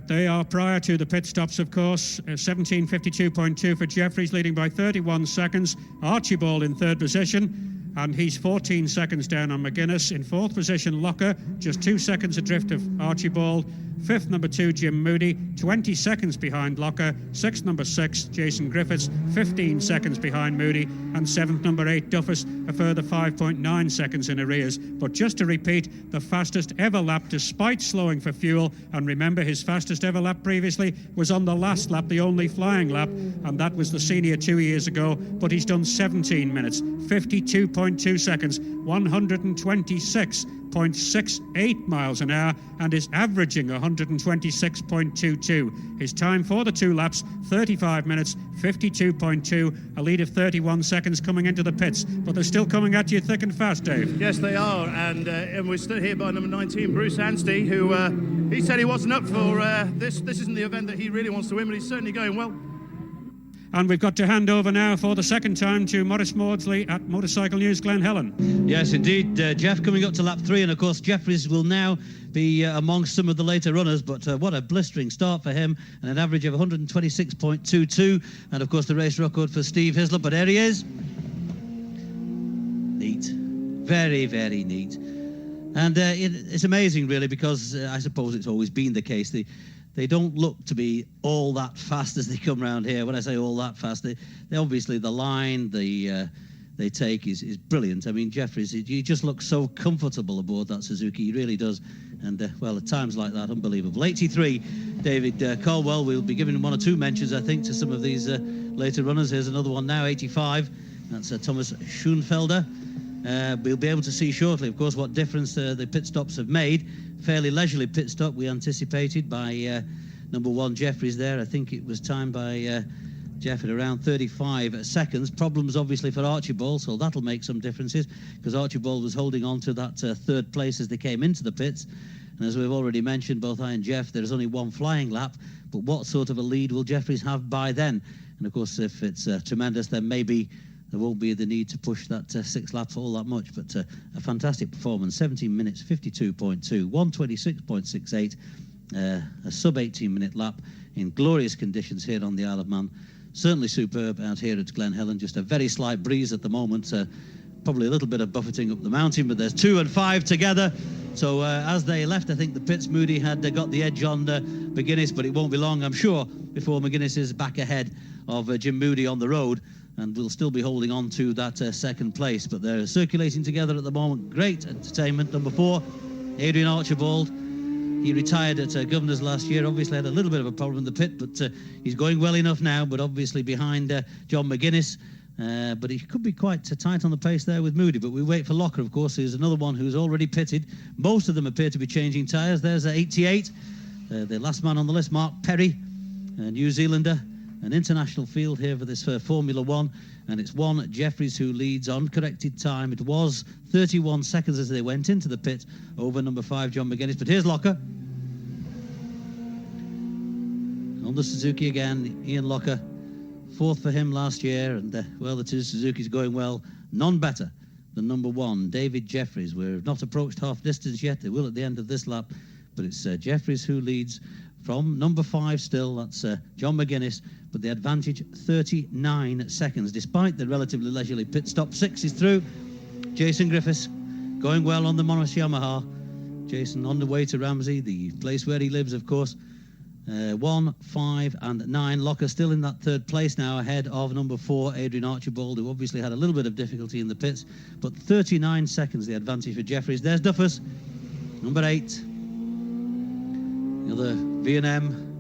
they are prior to the pit stops, of course. 17:52.2 for Jeffries, leading by 31 seconds. Archibald in third position, and he's 14 seconds down on McGuinness. In fourth position, Locker, just 2 seconds adrift of Archibald. Fifth, number 2, Jim Moody, 20 seconds behind Locker. Sixth, number 6, Jason Griffiths, 15 seconds behind Moody. And seventh, number 8, Duffus, a further 5.9 seconds in arrears. But just to repeat, the fastest ever lap despite slowing for fuel. And remember, his fastest ever lap previously was on the last lap, the only flying lap, and that was the senior 2 years ago. But he's done 17 minutes, 52.2 seconds, 126.68 miles an hour, and is averaging 126.22. His time for the 2 laps, 35 minutes, 52.2, a lead of 31 seconds coming into the pits. But they're still coming at you thick and fast, Dave. Yes, they are, and we're still here by number 19, Bruce Anstey, who he said he wasn't up for this. This isn't the event that he really wants to win, but he's certainly going well. And we've got to hand over now for the second time to Maurice Maudsley at Motorcycle News Glen Helen. Yes, indeed. Jeff coming up to lap 3, and of course Jeffries will now be amongst some of the later runners, but what a blistering start for him, and an average of 126.22, and of course the race record for Steve Hislop. But there he is. Neat. Very, very neat. And it's amazing, really, because I suppose it's always been the case. They don't look to be all that fast as they come around here. When I say all that fast, they obviously, the line they take is brilliant. I mean, Jeffries, he just looks so comfortable aboard that Suzuki. He really does. And, well, at times like that, unbelievable. 83, David Caldwell. We'll be giving 1 or 2 mentions, I think, to some of these later runners. Here's another one now, 85. That's Thomas Schoenfelder. We'll be able to see shortly, of course, what difference the pit stops have made. Fairly leisurely pit stop, we anticipated, by number 1 Jeffries there. I think it was timed by Jeff at around 35 seconds. Problems, obviously, for Archibald, so that'll make some differences, because Archibald was holding on to that third place as they came into the pits. And as we've already mentioned, both I and Jeff, there's only one flying lap, but what sort of a lead will Jeffries have by then? And, of course, if it's tremendous, then maybe there won't be the need to push that 6 laps all that much. But a fantastic performance, 17 minutes, 52.2, 126.68, a sub-18-minute lap in glorious conditions here on the Isle of Man. Certainly superb out here at Glen Helen. Just a very slight breeze at the moment. Probably a little bit of buffeting up the mountain, but there's 2 and 5 together. So as they left, I think the pits, Moody had got the edge on McGuinness, but it won't be long, I'm sure, before McGuinness is back ahead of Jim Moody on the road, and will still be holding on to that second place. But they're circulating together at the moment. Great entertainment. Number 4, Adrian Archibald. He retired at Governors last year. Obviously had a little bit of a problem in the pit, but he's going well enough now, but obviously behind John McGuinness. But he could be quite tight on the pace there with Moody. But we wait for Locker, of course, who's another one who's already pitted. Most of them appear to be changing tyres. There's 88. The last man on the list, Mark Perry, a New Zealander. An international field here for this Formula 1. And it's 1 Jeffries who leads on corrected time. It was 31 seconds as they went into the pit over number 5, John McGuinness. But here's Locker. On the Suzuki again, Ian Locker. 4th for him last year, and well, the 2 Suzuki's going well. None better than number 1, David Jeffries. We've not approached half distance yet. They will at the end of this lap, but it's Jeffries who leads from number 5 still. That's John McGuinness, but the advantage 39 seconds, despite the relatively leisurely pit stop. 6 is through. Jason Griffiths going well on the Morris Yamaha. Jason on the way to Ramsey, the place where he lives, of course. 1, 5 and 9. Locker still in that 3rd place now, ahead of number 4, Adrian Archibald, who obviously had a little bit of difficulty in the pits, but 39 seconds the advantage for Jeffries. There's Duffus, number 8, the other V&M,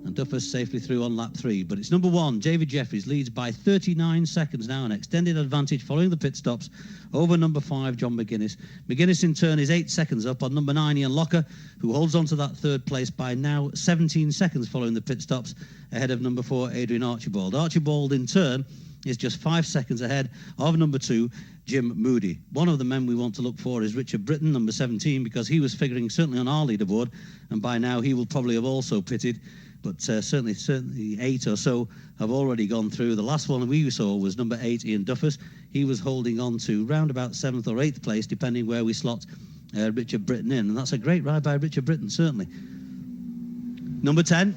and Duffus safely through on lap 3. But it's number 1, David Jeffries, leads by 39 seconds now, an extended advantage following the pit stops over number 5, John McGuinness. McGuinness in turn is 8 seconds up on number 9, Ian Locker, who holds on to that 3rd place by now 17 seconds following the pit stops, ahead of number 4, Adrian Archibald. Archibald in turn is just 5 seconds ahead of number 2, Jim Moody. One of the men we want to look for is Richard Britton, number 17, because he was figuring certainly on our leaderboard, and by now he will probably have also pitted. But certainly 8 or so have already gone through. The last one we saw was number 8, Ian Duffus. He was holding on to round about 7th or 8th place, depending where we slot Richard Britton in. And that's a great ride by Richard Britton, certainly. Number 10,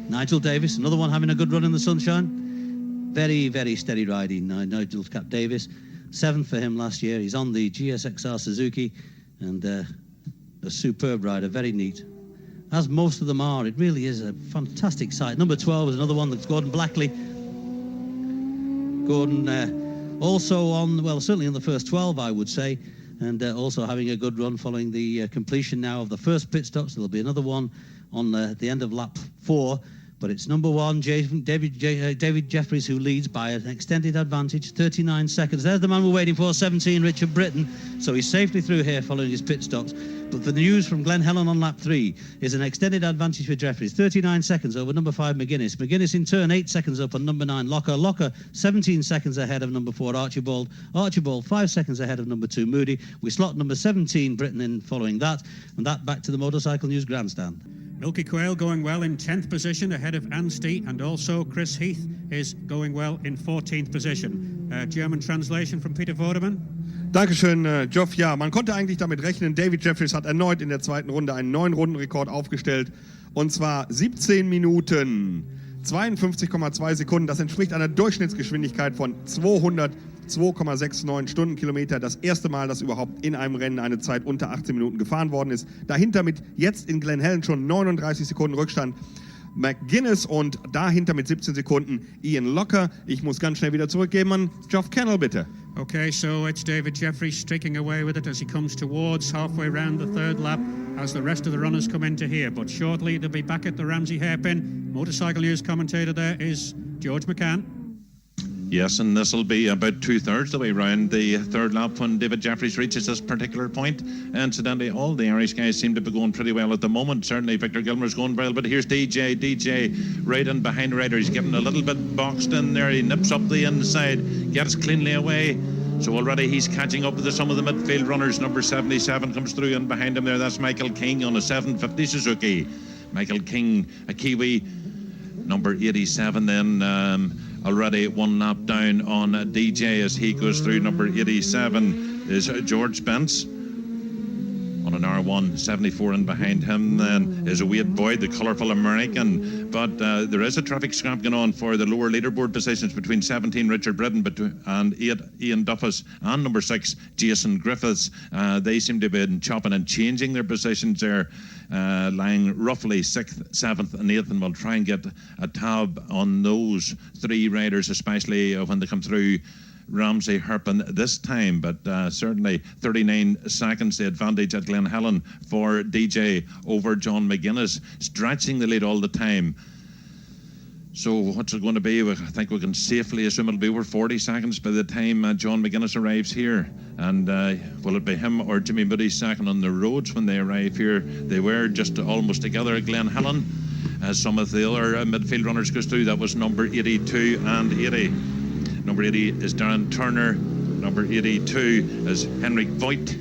Nigel Davis, another one having a good run in the sunshine. Very, very steady riding, Nigel Davis. 7th for him last year. He's on the GSXR Suzuki, and a superb rider, very neat. As most of them are. It really is a fantastic sight. Number 12 is another one, that's Gordon Blackley. Gordon also on, well, certainly in the first 12, I would say, and also having a good run following the completion now of the first pit stop. So there'll be another one on the end of lap 4. But it's number 1, David Jeffries, who leads by an extended advantage, 39 seconds. There's the man we're waiting for, 17, Richard Britton. So he's safely through here following his pit stops. But the news from Glen Helen on lap 3 is an extended advantage for Jeffries, 39 seconds over number 5, McGuinness. McGuinness in turn 8 seconds up on number 9, Locker. Locker 17 seconds ahead of number 4, Archibald. Archibald 5 seconds ahead of number 2, Moody. We slot number 17, Britton, in following that. And that back to the Motorcycle News Grandstand. Milky Quail going well in 10th position ahead of Anstey, and also Chris Heath is going well in 14th position. German translation from Peter Vorderman. Dankeschön, Geoff. Ja, man konnte eigentlich damit rechnen. David Jeffries hat erneut in der 2. Runde einen neuen Rundenrekord aufgestellt. Und zwar 17 Minuten, 52,2 Sekunden. Das entspricht einer Durchschnittsgeschwindigkeit von 202,69 Stundenkilometer. Das erste Mal, dass überhaupt in einem Rennen eine Zeit unter 18 Minuten gefahren worden ist. Dahinter mit jetzt in Glen Helen schon 39 Sekunden Rückstand McGuinness und dahinter mit 17 Sekunden Ian Locker. Ich muss ganz schnell wieder zurückgeben an Geoff Kennel, bitte. Okay, so it's David Jeffries streaking away with it as he comes towards halfway round the 3rd lap as the rest of the runners come into here. But shortly they'll be back at the Ramsey hairpin. Motorcycle News commentator there is George McCann. Yes, and this will be about 2/3 the way round the third lap when David Jeffries reaches this particular point. Incidentally, all the Irish guys seem to be going pretty well at the moment. Certainly Victor Gilmour's going well, but here's DJ right in behind the rider. He's getting a little bit boxed in there. He nips up the inside, gets cleanly away. So already he's catching up with some of the midfield runners. Number 77 comes through and behind him there. That's Michael King on a 750 Suzuki. Michael King, a Kiwi. Number 87 then already one lap down on DJ as he goes through. Number 87 is George Spence on an R1, 74 in behind him then is a Wade Boyd, the colourful American. But there is a traffic scrap going on for the lower leaderboard positions between 17 Richard Britton and 8 Ian Duffus and number 6 Jason Griffiths. They seem to be chopping and changing their positions there, lying roughly 6th, 7th and 8th, and we'll try and get a tab on those three riders, especially when they come through Ramsey Herpin this time, but certainly 39 seconds the advantage at Glen Helen for DJ over John McGuinness, stretching the lead all the time. So what's it going to be? I think we can safely assume it'll be over 40 seconds by the time John McGuinness arrives here. And will it be him or Jimmy Moody second on the roads when they arrive here? They were just almost together at Glen Helen. As some of the other midfield runners goes through, that was number 82 and 80. Number 80 is Darren Turner. Number 82 is Henrik Voigt,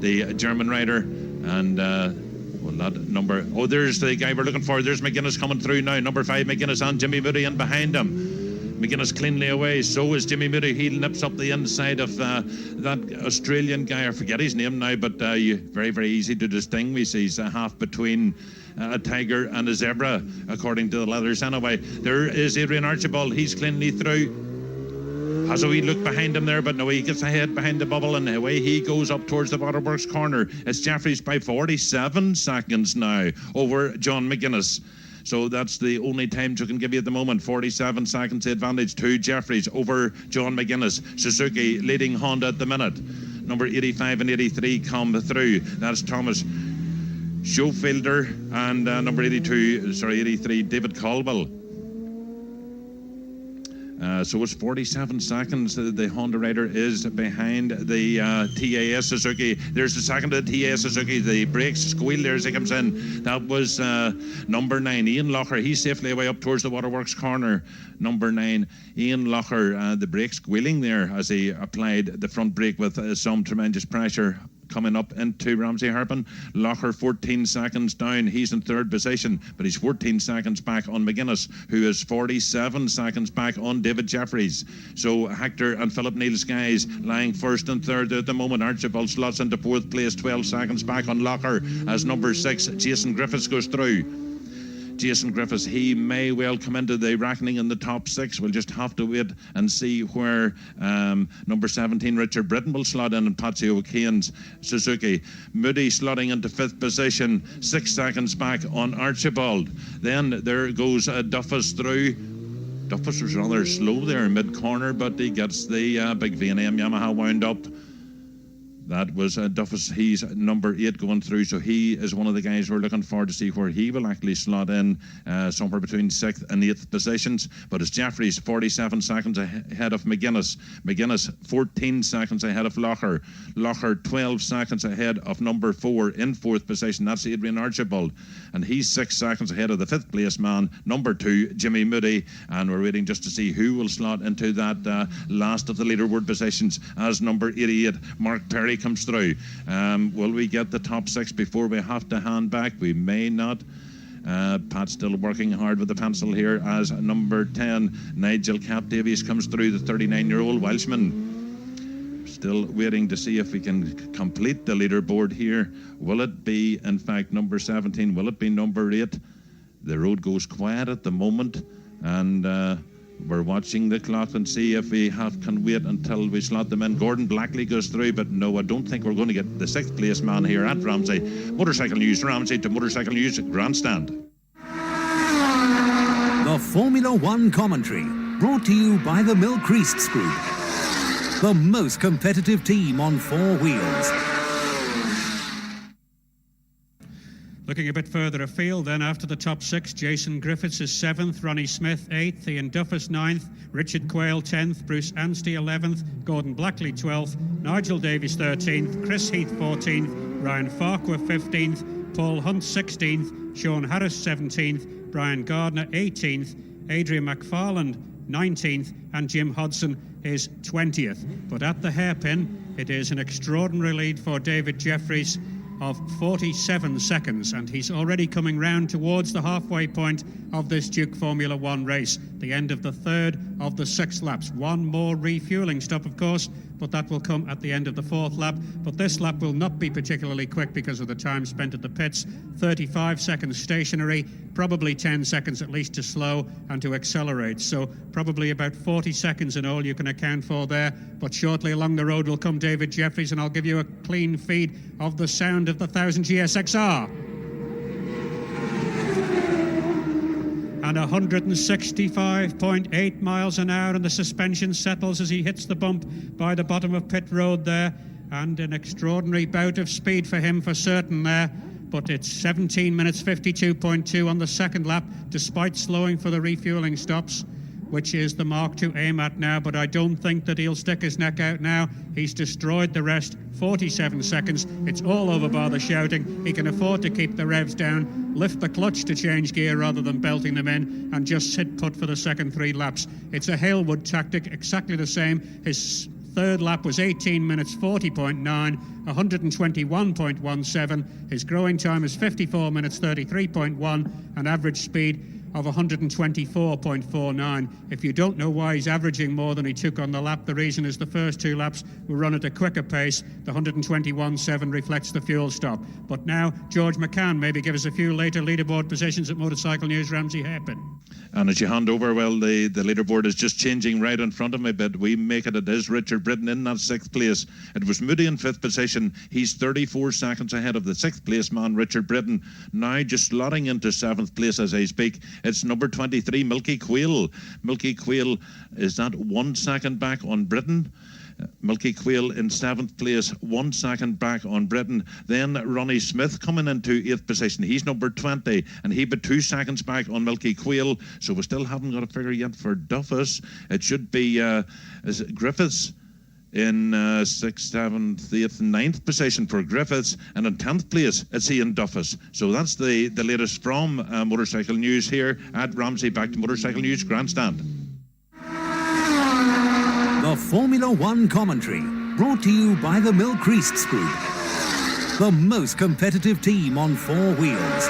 the German rider. And that number, there's the guy we're looking for. There's McGuinness coming through now. Number 5, McGuinness, and Jimmy Moody in behind him. McGuinness cleanly away. So is Jimmy Moody. He nips up the inside of that Australian guy. I forget his name now, but very, very easy to distinguish. He's a half between a tiger and a zebra, according to the leathers. Anyway, there is Adrian Archibald. He's cleanly through. Has a wee look behind him there, but no, he gets ahead behind the bubble and away he goes up towards the Waterworks corner. It's Jeffries by 47 seconds now over John McGuinness. So that's the only times you can give you at the moment. 47 seconds advantage to Jeffries over John McGuinness. Suzuki leading Honda at the minute. Number 85 and 83 come through. That's Thomas Schoenfelder and number 83, David Caldwell. So it's 47 seconds. The Honda rider is behind the TAS Suzuki. There's the second of the TAS Suzuki. The brakes squeal there as he comes in. That was number 9, Ian Locher. He's safely away up towards the Waterworks corner. Number 9, Ian Locher. The brake squealing there as he applied the front brake with some tremendous pressure. Coming up into Ramsey Herpin. Locher 14 seconds down. He's in third position, but he's 14 seconds back on McGuinness, who is 47 seconds back on David Jeffries. So Hector and Philip Neal's guys lying first and third at the moment. Archibald slots into fourth place, 12 seconds back on Locher as number 6, Jason Griffiths, goes through. Jason Griffiths, he may well come into the reckoning in the top 6. We'll just have to wait and see where number 17, Richard Britton, will slot in, and Patsy O'Kane's Suzuki. Moody slotting into 5th position, 6 seconds back on Archibald. Then there goes Duffus through. Duffus was rather slow there in mid-corner, but he gets the big V&M Yamaha wound up. That was Duffus. He's number 8 going through, so he is one of the guys we're looking for to see where he will actually slot in, somewhere between 6th and 8th positions. But it's Jeffries 47 seconds ahead of McGuinness. McGuinness 14 seconds ahead of Locher. Locher 12 seconds ahead of number 4 in 4th position. That's Adrian Archibald, and he's 6 seconds ahead of the 5th place man, number 2, Jimmy Moody. And we're waiting just to see who will slot into that last of the leaderboard positions as number 88, Mark Perry, comes through. Will we get the top 6 before we have to hand back? We may not. Pat's still working hard with the pencil here as number 10, Nigel Cap Davies, comes through, the 39-year-old Welshman. Still waiting to see if we can complete the leaderboard here. Will it be, in fact, number 17? Will it be number 8? The road goes quiet at the moment, and we're watching the clock and see if we can wait until we slot them in. Gordon Blackley goes through, but no, I don't think we're going to get the 6th place man here at Ramsey. Motorcycle News, Ramsey to Motorcycle News Grandstand. The Formula One commentary, brought to you by the Milcreasts Group, the most competitive team on 4 wheels. Looking a bit further afield then, after the top six, Jason Griffiths is 7th, Ronnie Smith 8th, Ian Duffus 9th, Richard Quayle 10th, Bruce Anstey 11th, Gordon Blackley 12th, Nigel Davis 13th, Chris Heath 14th, Ryan Farquhar 15th, Paul Hunt 16th, Sean Harris 17th, Brian Gardner 18th, Adrian McFarland 19th, and Jim Hudson is 20th. But at the hairpin, it is an extraordinary lead for David Jeffries of 47 seconds, and he's already coming round towards the halfway point of this Duke Formula One race, the end of the third of the 6 laps. One more refuelling stop, of course, but that will come at the end of the 4th lap. But this lap will not be particularly quick because of the time spent at the pits. 35 seconds stationary, probably 10 seconds at least to slow and to accelerate. So probably about 40 seconds in all you can account for there. But shortly along the road will come David Jeffries, and I'll give you a clean feed of the sound of the 1000 GSXR. And 165.8 miles an hour, and the suspension settles as he hits the bump by the bottom of pit road there, and an extraordinary bout of speed for him for certain there. But it's 17 minutes 52.2 on the second lap, despite slowing for the refueling stops, which is the mark to aim at now. But I don't think that he'll stick his neck out now. He's destroyed the rest. 47 seconds. It's all over by the shouting. He can afford to keep the revs down, lift the clutch to change gear rather than belting them in, and just sit put for the second 3 laps. It's a Halewood tactic, exactly the same. His third lap was 18 minutes 40.9, 121.17. His growing time is 54 minutes 33.1, an average speed of 124.49. If you don't know why he's averaging more than he took on the lap, the reason is the first 2 laps were run at a quicker pace. The 121.7 reflects the fuel stop. But now George McCann maybe give us a few later leaderboard positions at Motorcycle News Ramsey Hairpin. And as you hand over, well, the leaderboard is just changing right in front of me, but we make it is Richard Britton in that 6th place. It was Moody in 5th position. He's 34 seconds ahead of the 6th place man, Richard Britton. Now just slotting into 7th place as I speak. It's number 23, Milky Quayle. Milky Quayle is that 1 second back on Britton. Milky Quayle in 7th place, 1 second back on Britton. Then Ronnie Smith coming into 8th position. He's number 20, and he but 2 seconds back on Milky Quayle. So we still haven't got a figure yet for Duffus. It should be Griffiths in 6th, 7th, 8th, 9th position for Griffiths, and in 10th place it's Ian Duffus. So that's the latest from Motorcycle News here at Ramsey. Back to Motorcycle News Grandstand. The Formula One commentary, brought to you by the Milcreasts Group, the most competitive team on 4 wheels.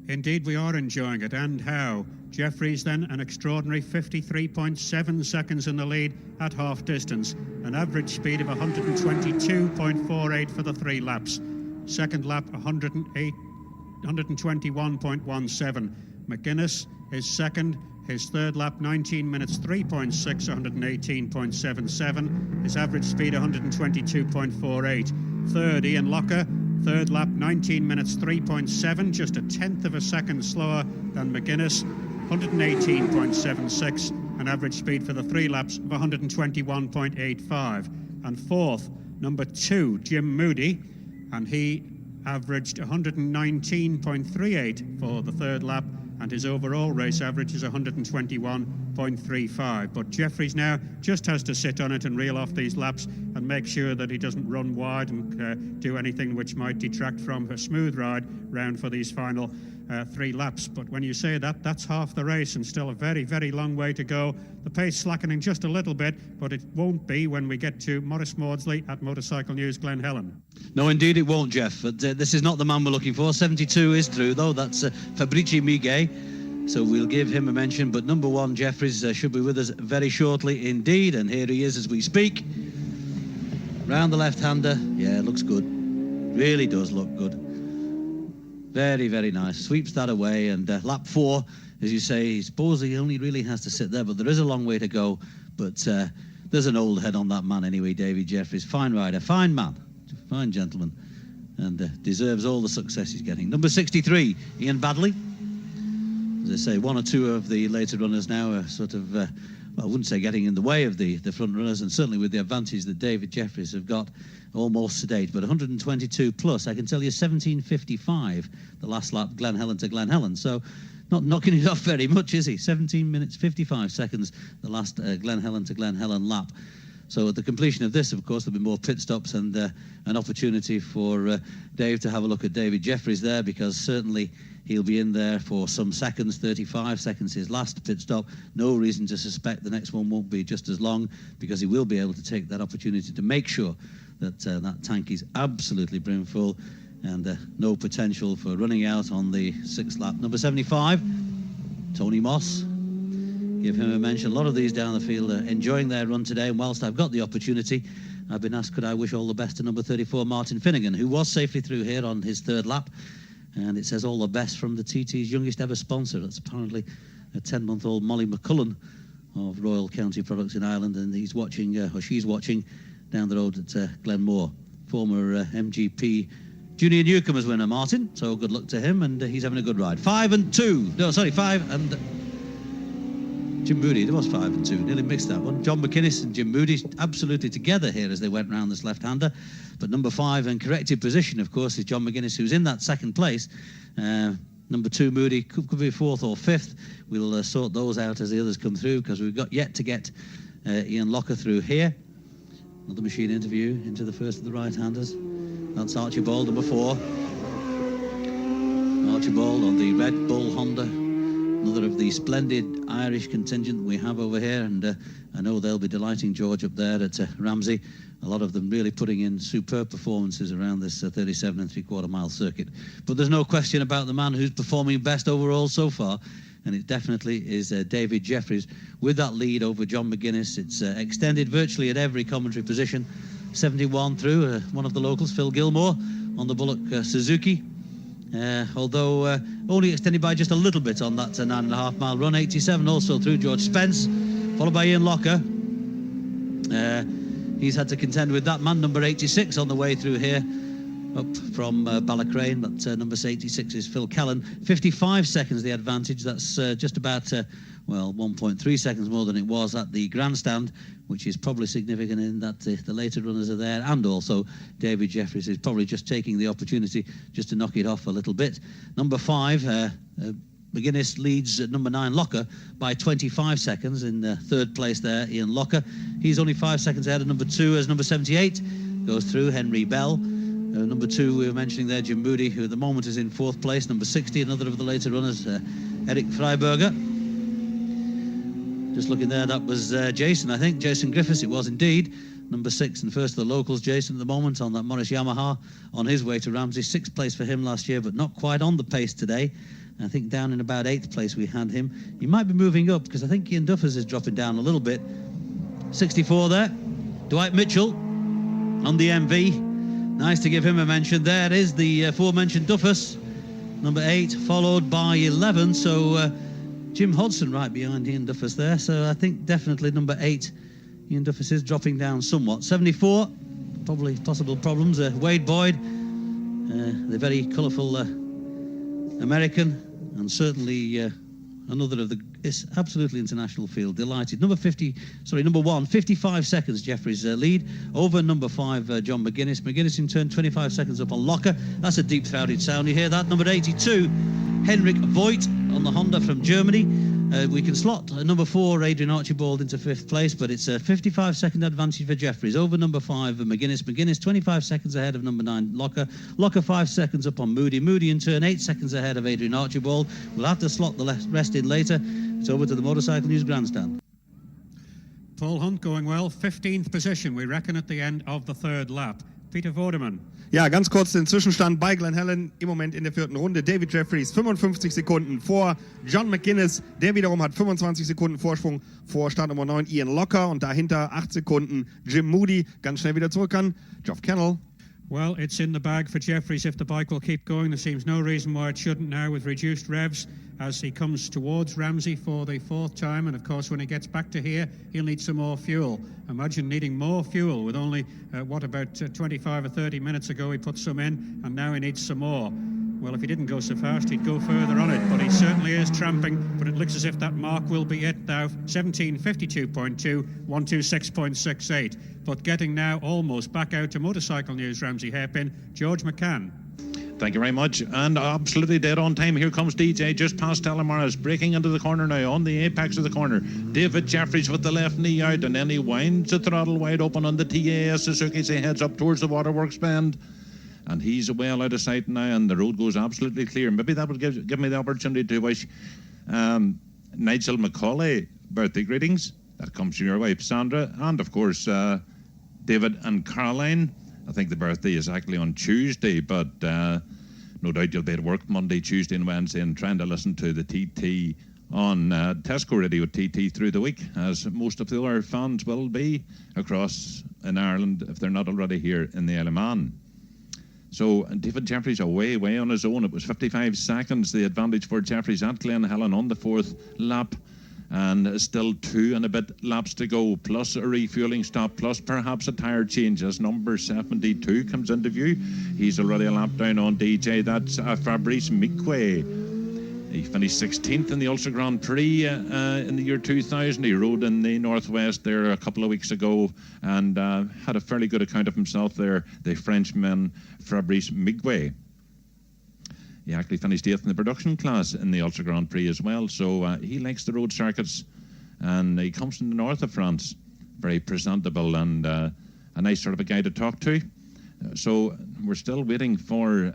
Indeed, we are enjoying it, and how. Jeffries then an extraordinary 53.7 seconds in the lead at half distance, an average speed of 122.48 for the 3 laps. Second lap 121.17. McGuinness is second. His third lap, 19 minutes 3.6, 118.77. His average speed, 122.48. Third, Ian Locker. Third lap, 19 minutes 3.7, just a tenth of a second slower than McGuinness. 118.76, an average speed for the 3 laps of 121.85. And fourth, number 2, Jim Moody, and he averaged 119.38 for the 3rd lap, and his overall race average is 121.35. But Jeffries now just has to sit on it and reel off these laps and make sure that he doesn't run wide and do anything which might detract from a smooth ride round for these final 3 laps. But when you say that, that's half the race and still a very, very long way to go. The pace slackening just a little bit, but it won't be when we get to Maurice Maudsley at Motorcycle News Glen Helen. No, indeed it won't, Jeff. But this is not the man we're looking for. 72 is through, though. That's Fabrici Miguet. So we'll give him a mention. But number 1, Jeffries, should be with us very shortly indeed. And here he is as we speak. Round the left-hander. Yeah, looks good. Really does look good. Very, very nice. Sweeps that away. And lap 4, as you say, I suppose he only really has to sit there. But there is a long way to go. But there's an old head on that man anyway, Davy Jeffries. Fine rider, fine man, fine gentleman. And deserves all the success he's getting. Number 63, Ian Badley. As I say, 1 or 2 of the later runners now are sort of, well, I wouldn't say getting in the way of the front runners, and certainly with the advantage that David Jeffries have got. almost to date. But 122 plus, I can tell you 17:55 the last lap, Glen Helen to Glen Helen. So not knocking it off very much, is he? 17 minutes 55 seconds the last Glen Helen to Glen Helen lap. So at the completion of this, of course, there'll be more pit stops and an opportunity for Dave to have a look at David Jeffries there, because certainly he'll be in there for some seconds. 35 seconds his last pit stop. No reason to suspect the next one won't be just as long, because he will be able to take that opportunity to make sure that that tank is absolutely brimful and no potential for running out on the 6th lap. Number 75, Tony Moss. Give him a mention. A lot of these down the field are enjoying their run today, and whilst I've got the opportunity, I've been asked could I wish all the best to number 34, Martin Finnegan, who was safely through here on his 3rd lap. And it says all the best from the TT's youngest ever sponsor. That's apparently a 10-month-old Molly McCullen of Royal County Products in Ireland, and he's watching, or she's watching, down the road at Glenmore. Former MGP Junior Newcomers winner, Martin. So good luck to him, and he's having a good ride. 5 and 2. No, sorry, 5 and... Jim Moody, there was 5 and 2, nearly mixed that one. John McInnes and Jim Moody absolutely together here as they went round this left-hander. But number 5 in corrected position, of course, is John McInnes, who's in that 2nd place. Number 2, Moody, could be 4th or 5th. We'll sort those out as the others come through, because we've got yet to get Ian Locker through here. Another machine interview into the first of the right-handers. That's Archibald, number 4. Archibald on the Red Bull Honda. Another of the splendid Irish contingent we have over here, and I know they'll be delighting George up there at Ramsey. A lot of them really putting in superb performances around this 37 and 3/4 mile circuit. But there's no question about the man who's performing best overall so far, and it definitely is David Jeffries with that lead over John McInnes. It's extended virtually at every commentary position. 71 through, one of the locals, Phil Gilmore, on the Bullock Suzuki. Although only extended by just a little bit on that 9.5 mile run. 87 also through George Spence, followed by Ian Locker. He's had to contend with that man, number 86, on the way through here, up from Ballacrane. But number 86 is Phil Callan. 55 seconds the advantage. That's just about, 1.3 seconds more than it was at the grandstand, which is probably significant in that the later runners are there, and also David Jeffries is probably just taking the opportunity just to knock it off a little bit. Number 5, McInnes leads number 9, Locker, by 25 seconds. In 3rd place there, Ian Locker. He's only 5 seconds ahead of number 2 as number 78 goes through, Henry Bell. Number 2, we were mentioning there, Jim Moody, who at the moment is in 4th place. Number 60, another of the later runners, Eric Freiberger. Just looking there, that was Jason, I think. Jason Griffiths, it was indeed. Number 6 and first of the locals, Jason, at the moment on that Morris Yamaha on his way to Ramsey. 6th place for him last year, but not quite on the pace today. I think down in about 8th place we had him. He might be moving up, because I think Ian Duffers is dropping down a little bit. 64 there. Dwight Mitchell on the MV. Nice to give him a mention. There is the aforementioned Duffers. Number 8, followed by 11. So Jim Hudson right behind Ian Duffers there. So I think definitely number 8, Ian Duffers, is dropping down somewhat. 74, probably possible problems. Wade Boyd, the very colourful American, and certainly another of the absolutely international field. Delighted. Number 1, 55 seconds Jeffries lead over number 5, John McInnes. McInnes in turn 25 seconds up on Locker. That's a deep throated sound. You hear that? Number 82, Henrik Voigt on the Honda from Germany. We can slot number 4, Adrian Archibald, into 5th place, but it's a 55-second advantage for Jeffries over number 5, McInnes. McInnes 25 seconds ahead of number 9, Locker. Locker 5 seconds up on Moody. Moody in turn 8 seconds ahead of Adrian Archibald. We'll have to slot the rest in later. It's over to the Motorcycle News Grandstand. Paul Hunt going well, 15th position, we reckon, at the end of the 3rd lap. Peter Vorderman. Ja, ganz kurz den Zwischenstand bei Glen Helen im Moment in der 4. Runde. David Jeffries 55 Sekunden vor John McInnes. Der wiederum hat 25 Sekunden Vorsprung vor Startnummer 9 Ian Locker, und dahinter 8 Sekunden Jim Moody. Ganz schnell wieder zurück an Geoff Kennel. Well, it's in the bag for Jeffries if the bike will keep going. There seems no reason why it shouldn't now, with reduced revs as he comes towards Ramsey for the 4th time. And of course, when he gets back to here, he'll need some more fuel. Imagine needing more fuel with only, about 25 or 30 minutes ago he put some in, and now he needs some more. Well, if he didn't go so fast, he'd go further on it, but he certainly is tramping. But it looks as if that mark will be it now. 17:52.2, 126.68. But getting now almost back out to Motorcycle News, Ramsey Hairpin, George McCann. Thank you very much, and absolutely dead on time. Here comes DJ just past Telemaras, breaking into the corner now, on the apex of the corner. David Jeffries with the left knee out, and then he winds the throttle wide open on the TAS Suzuki as he heads up towards the Waterworks bend. And he's well out of sight now, and the road goes absolutely clear. Maybe that would give me the opportunity to wish Nigel Macaulay birthday greetings. That comes from your wife, Sandra, and of course, David and Caroline. I think the birthday is actually on Tuesday, but no doubt you'll be at work Monday, Tuesday and Wednesday and trying to listen to the TT on Tesco Radio TT through the week, as most of the other fans will be across in Ireland if they're not already here in the Isle of Man. So David Jeffries way on his own. It was 55 seconds, the advantage for Jeffries at Glen Helen on the fourth lap. And still 2 and a bit laps to go, plus a refueling stop, plus perhaps a tyre change as number 72 comes into view. He's already a lap down on DJ. That's Fabrice Migwe. He finished 16th in the Ulster Grand Prix in the year 2000. He rode in the Northwest there a couple of weeks ago and had a fairly good account of himself there, the Frenchman Fabrice Migwe. He actually finished 8th in the production class in the Ulster Grand Prix as well, so he likes the road circuits, and he comes from the north of France. Very presentable and a nice sort of a guy to talk to. So we're still waiting for,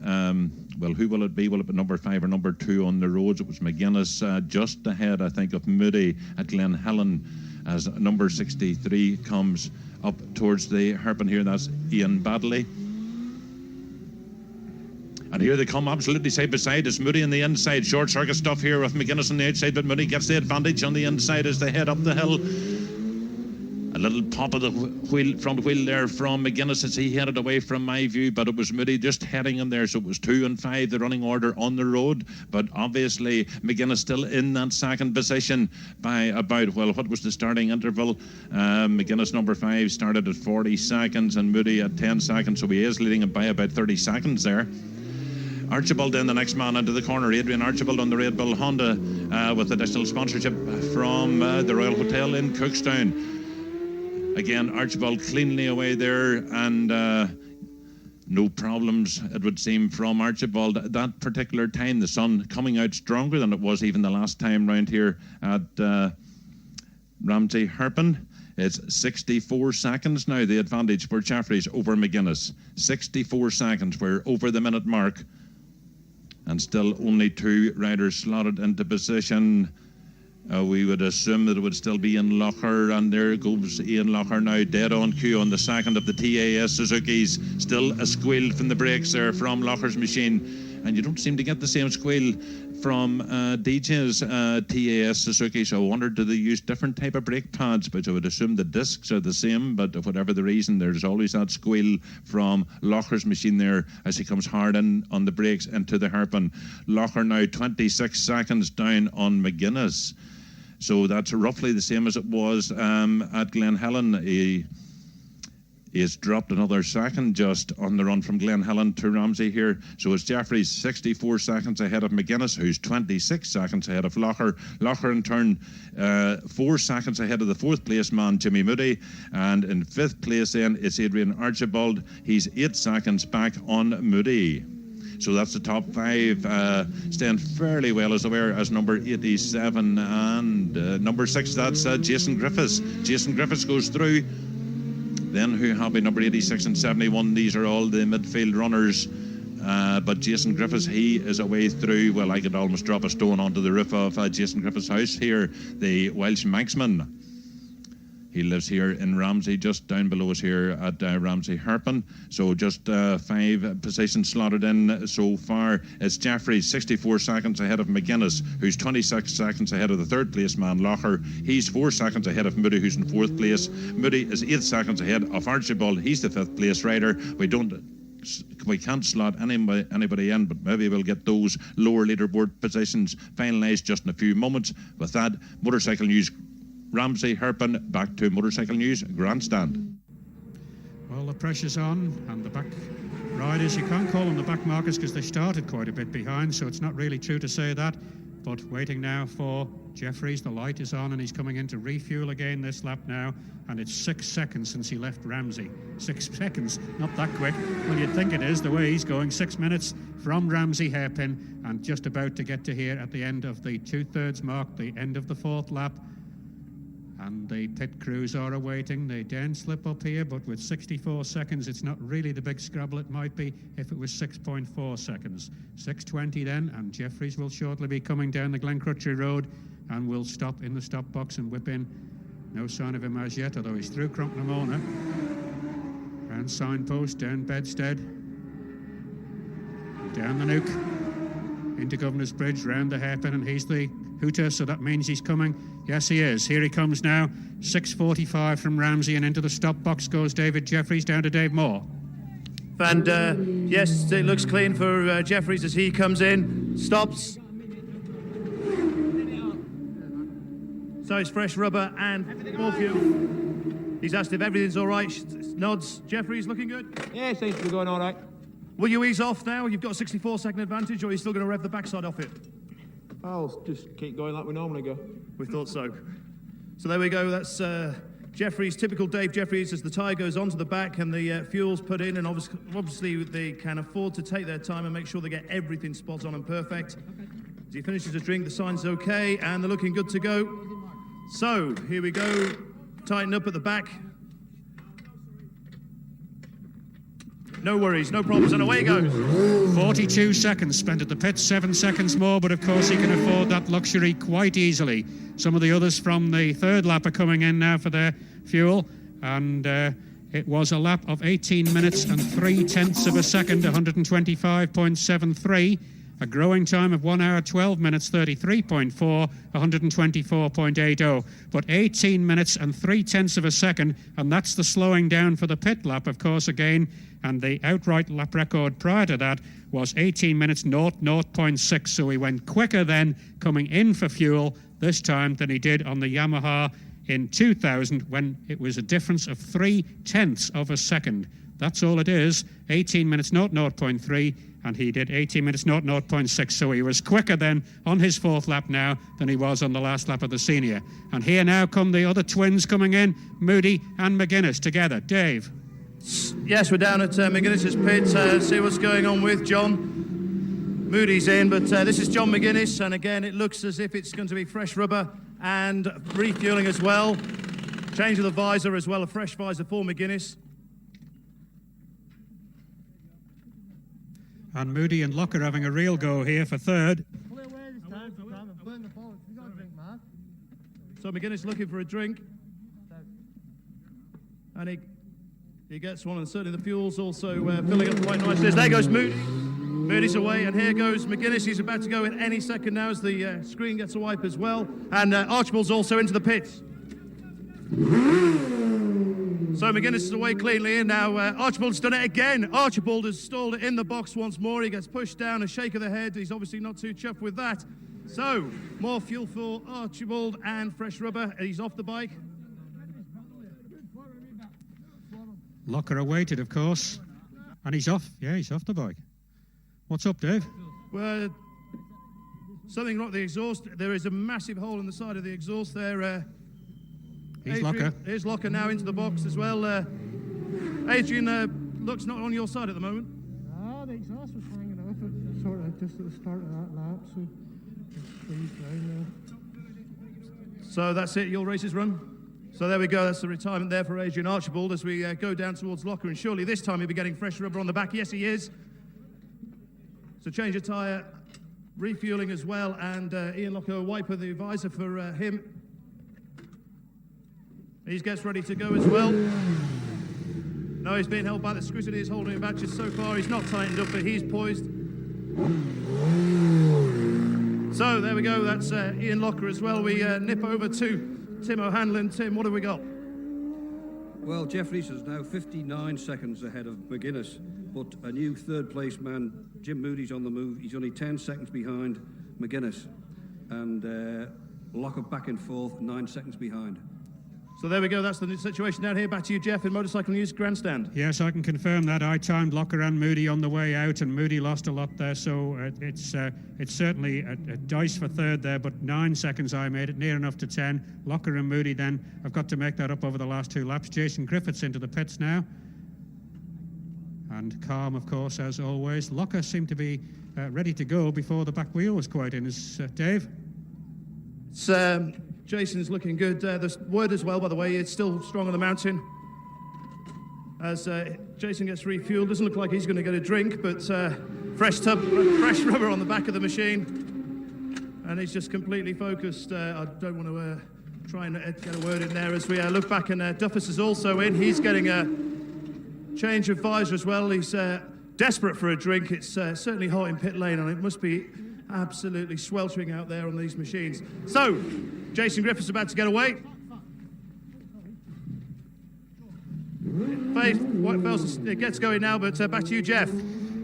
well, who will it be? Will it be number 5 or number 2 on the roads? It was McGuinness just ahead, I think, of Moody at Glen Helen as number 63 comes up towards the hairpin here. That's Ian Baddeley. And here they come absolutely side by side. It's Moody on the inside. Short circuit stuff here with McGuinness on the outside, but Moody gets the advantage on the inside as they head up the hill. A little pop of the front wheel there from McGuinness as he headed away from my view, but it was Moody just heading in there, so it was 2 and 5, the running order on the road. But obviously McGuinness still in that second position by about, well, what was the starting interval? McGuinness number 5 started at 40 seconds and Moody at 10 seconds, so he is leading him by about 30 seconds there. Archibald then the next man into the corner. Adrian Archibald on the Red Bull Honda with additional sponsorship from the Royal Hotel in Cookstown. Again, Archibald cleanly away there, and no problems, it would seem, from Archibald. At that particular time, the sun coming out stronger than it was even the last time round here at Ramsey Hairpin. It's 64 seconds now, the advantage for Jeffries over McGuinness. 64 seconds, we're over the minute mark. And still only 2 riders slotted into position. We would assume that it would still be Ian Locher, and there goes Ian Locher now dead on cue on the second of the TAS Suzukis. Still a squeal from the brakes there from Locher's machine, and you don't seem to get the same squeal from DJ's TAS Suzuki, so I wondered, do they use different type of brake pads? But I would assume the discs are the same, but whatever the reason, there's always that squeal from Locher's machine there as he comes hard in on the brakes into the hairpin. Locher now 26 seconds down on McGuinness. So that's roughly the same as it was at Glen Helen. He has dropped another second just on the run from Glen Helen to Ramsey here. So it's Jeffries 64 seconds ahead of McGuinness, who's 26 seconds ahead of Locher. Locher in turn 4 seconds ahead of the 4th place man, Jimmy Moody. And in 5th place then, it's Adrian Archibald. He's 8 seconds back on Moody. So that's the top 5, staying fairly well as aware as number 87 and number 6, that's Jason Griffiths. Jason Griffiths goes through. Then who have been number 86 and 71? These are all the midfield runners. But Jason Griffiths, he is away through. Well, I could almost drop a stone onto the roof of Jason Griffiths' house here, the Welsh Manxman. He lives here in Ramsey, just down below us here at Ramsey Hairpin. So just 5 positions slotted in so far. It's Jeffries, 64 seconds ahead of McGuinness, who's 26 seconds ahead of the 3rd place man, Locher. He's 4 seconds ahead of Moody, who's in 4th place. Moody is 8 seconds ahead of Archibald. He's the 5th place rider. We can't slot anybody in, but maybe we'll get those lower leaderboard positions finalised just in a few moments. With that, Motorcycle News Ramsey Hairpin, back to Motorcycle News Grandstand. Well, the pressure's on, and the back riders, you can't call them the back markers because they started quite a bit behind, so it's not really true to say that. But waiting now for Jeffries, the light is on and he's coming in to refuel again this lap now, and it's 6 seconds since he left Ramsey. 6 seconds, not that quick. Well, you'd think it is, the way he's going. 6 minutes from Ramsey hairpin, and just about to get to here at the end of the 2/3 mark, the end of the 4th lap. And the pit crews are awaiting. They daren't slip up here, but with 64 seconds, it's not really the big scrabble it might be if it was 6.4 seconds. 6:20 then, and Jeffries will shortly be coming down the Glencrutchery Road and will stop in the stop box and whip in. No sign of him as yet, although he's through Crumpnamona. Round Signpost, down Bedstead, down the Nuke, into Governor's Bridge, round the hairpin, and he's the hooter, so that means he's coming. Yes, he is. Here he comes now. 6:45 from Ramsey, and into the stop box goes David Jeffries, down to Dave Moore. And yes, it looks clean for Jeffries as he comes in, stops. So it's fresh rubber and more fuel. He's asked if everything's all right. Nods. Jeffries looking good? Yeah, it seems to be going all right. Will you ease off now? You've got a 64-second advantage, or are you still going to rev the backside off it? I'll just keep going like we normally go. We thought so. So there we go. That's Jeffries, typical Dave Jeffries, as the tyre goes onto the back and the fuel's put in, and obviously they can afford to take their time and make sure they get everything spot on and perfect. As he finishes a drink, the sign's okay, and they're looking good to go. So here we go. Tighten up at the back. No worries, no problems, and away he goes. 42 seconds spent at the pit, 7 seconds more, but of course he can afford that luxury quite easily. Some of the others from the 3rd lap are coming in now for their fuel, and it was a lap of 18 minutes and 3/10 of a second, 125.73. A growing time of 1 hour, 12 minutes, 33.4, 124.80. But 18 minutes and 3/10 of a second, and that's the slowing down for the pit lap, of course, again. And the outright lap record prior to that was 18 minutes, 0.6. So he went quicker then coming in for fuel this time than he did on the Yamaha in 2000, when it was a difference of 3/10 of a second. That's all it is. 18 minutes, 0.3, and he did 18 minutes, 0.6. So he was quicker then on his 4th lap now than he was on the last lap of the senior. And here now come the other twins coming in, Moody and McGuinness together. Dave. Yes, we're down at McGuinness's pit. See what's going on with John. Moody's in, but this is John McGuinness, and again, it looks as if it's going to be fresh rubber and refueling as well. Change of the visor as well, a fresh visor for McGuinness. And Moody and Locker having a real go here for 3rd. So McGuinness looking for a drink. And he gets one, and certainly the fuel's also filling up quite nicely. There goes Moody. Moody's away, and here goes McGuinness. He's about to go in any second now as the screen gets a wipe as well. And Archibald's also into the pits. So McGuinness is away cleanly, and now Archibald's done it again. Archibald has stalled it in the box once more. He gets pushed down, a shake of the head. He's obviously not too chuffed with that. So, more fuel for Archibald and fresh rubber. He's off the bike. Locker awaited, of course. And he's off. Yeah, he's off the bike. What's up, Dave? Well, something wrong with the exhaust. There is a massive hole in the side of the exhaust there. He's Locker. Here's Locker now into the box as well. Adrian, looks not on your side at the moment. Ah, the exhaust was hanging off it, sort of just at the start of that lap, so it's squeezed down now. So that's it, your race is run. So there we go, that's the retirement there for Adrian Archibald as we go down towards Locker, and surely this time he'll be getting fresh rubber on the back. Yes, he is. So change of tyre, refueling as well, and Ian Locker wiper the visor for him. He gets ready to go as well. No, he's being held by the scrutiny. He's holding him back just so far. He's not tightened up, but he's poised. So there we go. That's Ian Locker as well. We nip over to Tim O'Hanlon. Tim, what have we got? Well, Jeffries is now 59 seconds ahead of McGuinness, but a new 3rd place man, Jim Moody's on the move. He's only 10 seconds behind McGuinness, and Locker back in 4th, 9 seconds behind. So there we go. That's the situation down here. Back to you, Jeff, in Motorcycle News Grandstand. Yes, I can confirm that. I timed Locker and Moody on the way out, and Moody lost a lot there, so it's certainly a dice for third there, but 9 seconds I made it, near enough to 10. Locker and Moody then have got to make that up over the last 2 laps. Jason Griffiths into the pits now. And calm, of course, as always. Locker seemed to be ready to go before the back wheel was quite in. Is Dave? Jason's looking good. The word as well, by the way, it's still strong on the mountain. As Jason gets refueled, doesn't look like he's going to get a drink, but fresh rubber on the back of the machine. And he's just completely focused. I don't want to try and get a word in there as we look back, and Duffus is also in. He's getting a change of visor as well. He's desperate for a drink. It's certainly hot in pit lane, and it must be absolutely sweltering out there on these machines. So, Jason Griffiths about to get away. It gets going now, but back to you, Jeff.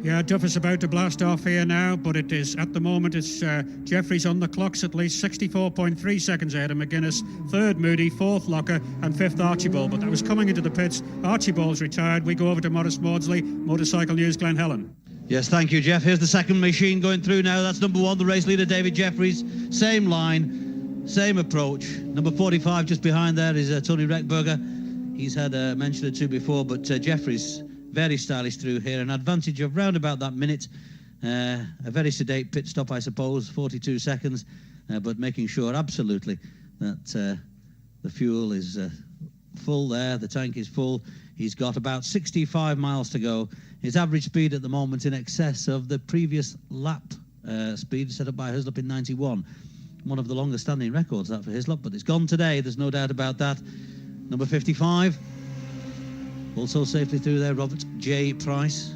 Yeah, Duffus about to blast off here now, but it is, at the moment, it's Jeffries on the clocks, at least 64.3 seconds ahead of McGuinness, third Moody, fourth Locker, and fifth Archibald. But that was coming into the pits. Archibald's retired. We go over to Morris Maudsley, Motorcycle News, Glen Helen. Yes, thank you, Jeff. Here's the second machine going through now. That's number 1, the race leader, David Jeffries. Same line, same approach. Number 45 just behind there is Tony Reckberger. He's had a mention or two before, but Jeffries very stylish through here. An advantage of round about that minute. A very sedate pit stop, I suppose, 42 seconds, but making sure absolutely that the fuel is full there, the tank is full. He's got about 65 miles to go. His average speed at the moment in excess of the previous lap speed set up by Hislop in 91. One of the longest standing records, that for Hislop, but it's gone today, there's no doubt about that. Number 55, also safely through there, Robert J. Price.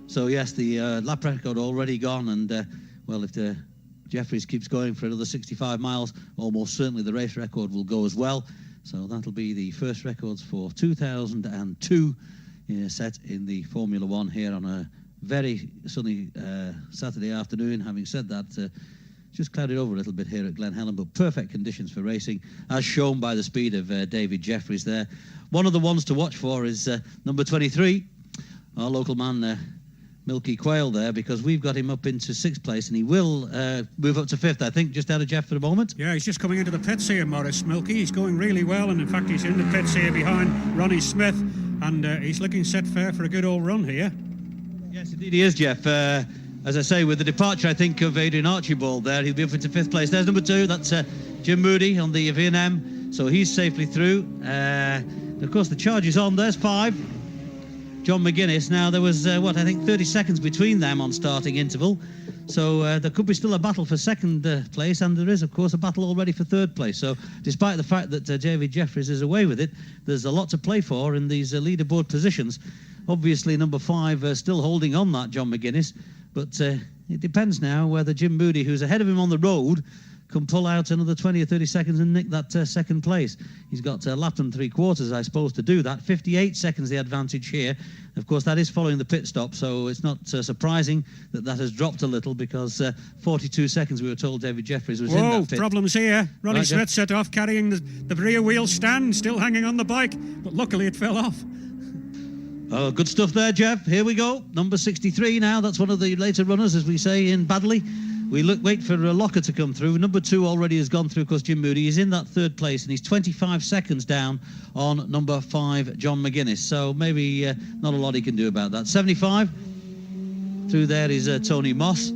So yes, the lap record already gone, and well, if Jeffries keeps going for another 65 miles, almost certainly the race record will go as well. So that'll be the first records for 2002 set in the Formula One here on a very sunny Saturday afternoon. Having said that, just clouded over a little bit here at Glen Helen, but perfect conditions for racing, as shown by the speed of David Jeffries there. One of the ones to watch for is number 23, our local man, Milky Quail there, because we've got him up into 6th place, and he will move up to 5th, I think, just out of Jeff for the moment. Yeah, he's just coming into the pits here, Morris Milky. He's going really well, and in fact, he's in the pits here behind Ronnie Smith, and he's looking set fair for a good old run here. Yes, indeed he is, Jeff. As I say, with the departure, I think, of Adrian Archibald there, he'll be up into 5th place. There's number 2, that's Jim Moody on the V&M, so he's safely through. Of course, the charge is on. There's 5. John McGuinness. Now, there was, I think 30 seconds between them on starting interval. So there could be still a battle for 2nd place, and there is, of course, a battle already for 3rd place. So despite the fact that David Jeffries is away with it, there's a lot to play for in these leaderboard positions. Obviously, number 5 still holding on that, John McGuinness. But it depends now whether Jim Moody, who's ahead of him on the road, can pull out another 20 or 30 seconds and nick that 2nd place. He's got a lap and 3/4, I suppose, to do that. 58 seconds the advantage here. Of course, that is following the pit stop, so it's not surprising that that has dropped a little, because 42 seconds we were told David Jeffries was in that pit. Problems here. Ronnie Smith set off carrying the rear wheel stand, still hanging on the bike, but luckily it fell off. Oh, good stuff there, Jeff. Here we go. Number 63 now. That's one of the later runners, as we say in Badley. We wait for Locker to come through. Number 2 already has gone through, of course, Jim Moody. He's in that 3rd place, and he's 25 seconds down on number 5, John McGuinness. So maybe not a lot he can do about that. 75. Through there is Tony Moss.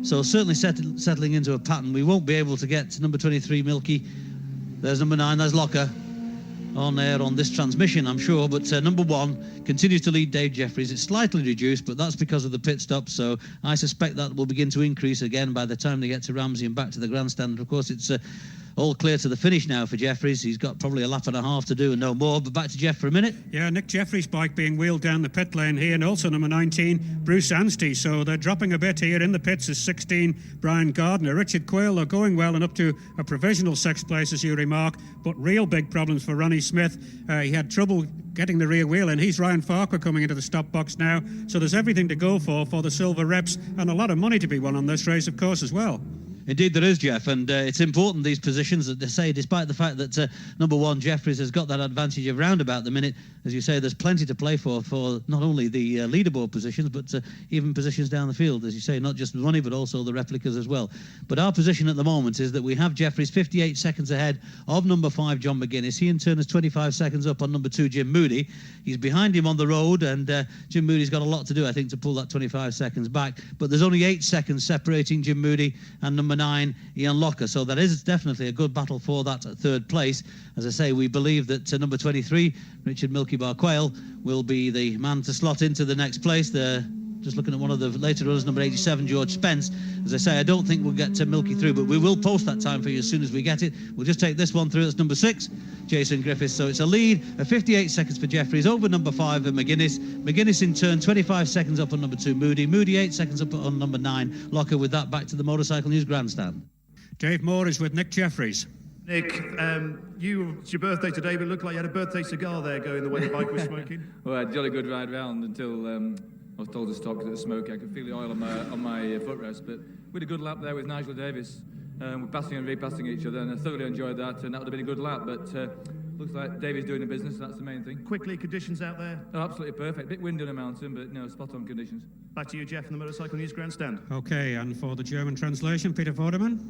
So certainly settling into a pattern. We won't be able to get to number 23, Milky. There's number 9, there's Locker. On air on this transmission, I'm sure, but number 1 continues to lead Dave Jeffries. It's slightly reduced, but that's because of the pit stop, so I suspect that will begin to increase again by the time they get to Ramsey and back to the grandstand. Of course, it's all clear to the finish now for Jeffries. He's got probably a lap and a half to do and no more, but back to Jeff for a minute. Yeah, Nick Jeffries' bike being wheeled down the pit lane here, and also number 19, Bruce Anstey, so they're dropping a bit here. In the pits is 16, Brian Gardner. Richard Quayle are going well and up to a provisional 6th place, as you remark, but real big problems for Ronnie Smith. He had trouble getting the rear wheel in. He's Ryan Farquhar coming into the stop box now, so there's everything to go for the silver reps, and a lot of money to be won on this race, of course, as well. Indeed there is, Jeff, and it's important, these positions, that they say, despite the fact that number one, Jeffries, has got that advantage of round about the minute. As you say, there's plenty to play for not only the leaderboard positions, but even positions down the field, as you say, not just Ronnie, but also the replicas as well. But our position at the moment is that we have Jeffries 58 seconds ahead of number 5, John McGuinness. He in turn is 25 seconds up on number 2, Jim Moody. He's behind him on the road, and Jim Moody's got a lot to do, I think, to pull that 25 seconds back. But there's only 8 seconds separating Jim Moody and number 9, Ian Locker. So that is definitely a good battle for that third place. As I say, we believe that number 23, Richard Milky Bar Quayle, will be the man to slot into the next place. Just looking at one of the later runners, number 87, George Spence. As I say, I don't think we'll get Milky through, but we will post that time for you as soon as we get it. We'll just take this one through. That's number 6, Jason Griffiths. So it's a lead of 58 seconds for Jeffries over number 5 and McGuinness. McGuinness in turn 25 seconds up on number 2, Moody. Moody 8 seconds up on number 9, Locker. With that, back to the Motorcycle News Grandstand. Dave Moore is with Nick Jeffries. Nick, it's your birthday today, but it looked like you had a birthday cigar there going the way the bike was smoking. Well, I had a jolly good ride round until I was told to stop because it was smoky. I could feel the oil on my footrest, but we had a good lap there with Nigel Davis. We're passing and repassing each other, and I thoroughly enjoyed that, and that would have been a good lap, but looks like Davy's doing the business, and that's the main thing. Quickly, conditions out there? Oh, absolutely perfect. Bit windy on the mountain, but no, spot-on conditions. Back to you, Jeff, in the Motorcycle News Grandstand. Okay, and for the German translation, Peter Vorderman.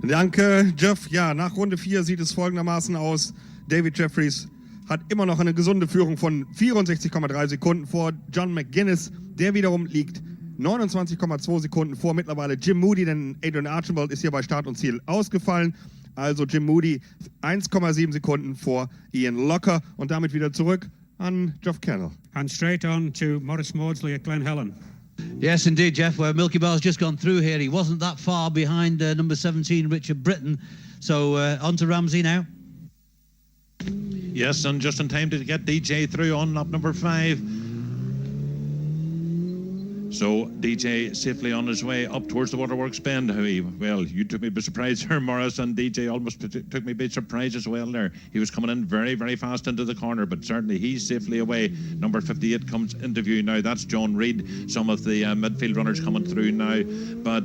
Danke, Jeff. Ja, nach Runde 4 sieht es folgendermaßen aus. David Jeffries hat immer noch eine gesunde Führung von 64,3 Sekunden vor John McGuinness. Der wiederum liegt 29,2 Sekunden vor mittlerweile Jim Moody, denn Adrian Archibald ist hier bei Start und Ziel ausgefallen. Also Jim Moody 1,7 Sekunden vor Ian Locker und damit wieder zurück an Geoff Kennel. And straight on to Maurice Maudsley at Glen Helen. Yes, indeed, Jeff, where Milky Bar's just gone through here. He wasn't that far behind number 17, Richard Britton. So on to Ramsey now. Yes, and just in time to get DJ through on lap number 5. So DJ safely on his way up towards the Waterworks bend. Well, you took me by surprise here, Morris, and DJ almost took me by surprise as well there. He was coming in very, very fast into the corner, but certainly he's safely away. Number 58 comes into view now. That's John Reid. Some of the midfield runners coming through now. But,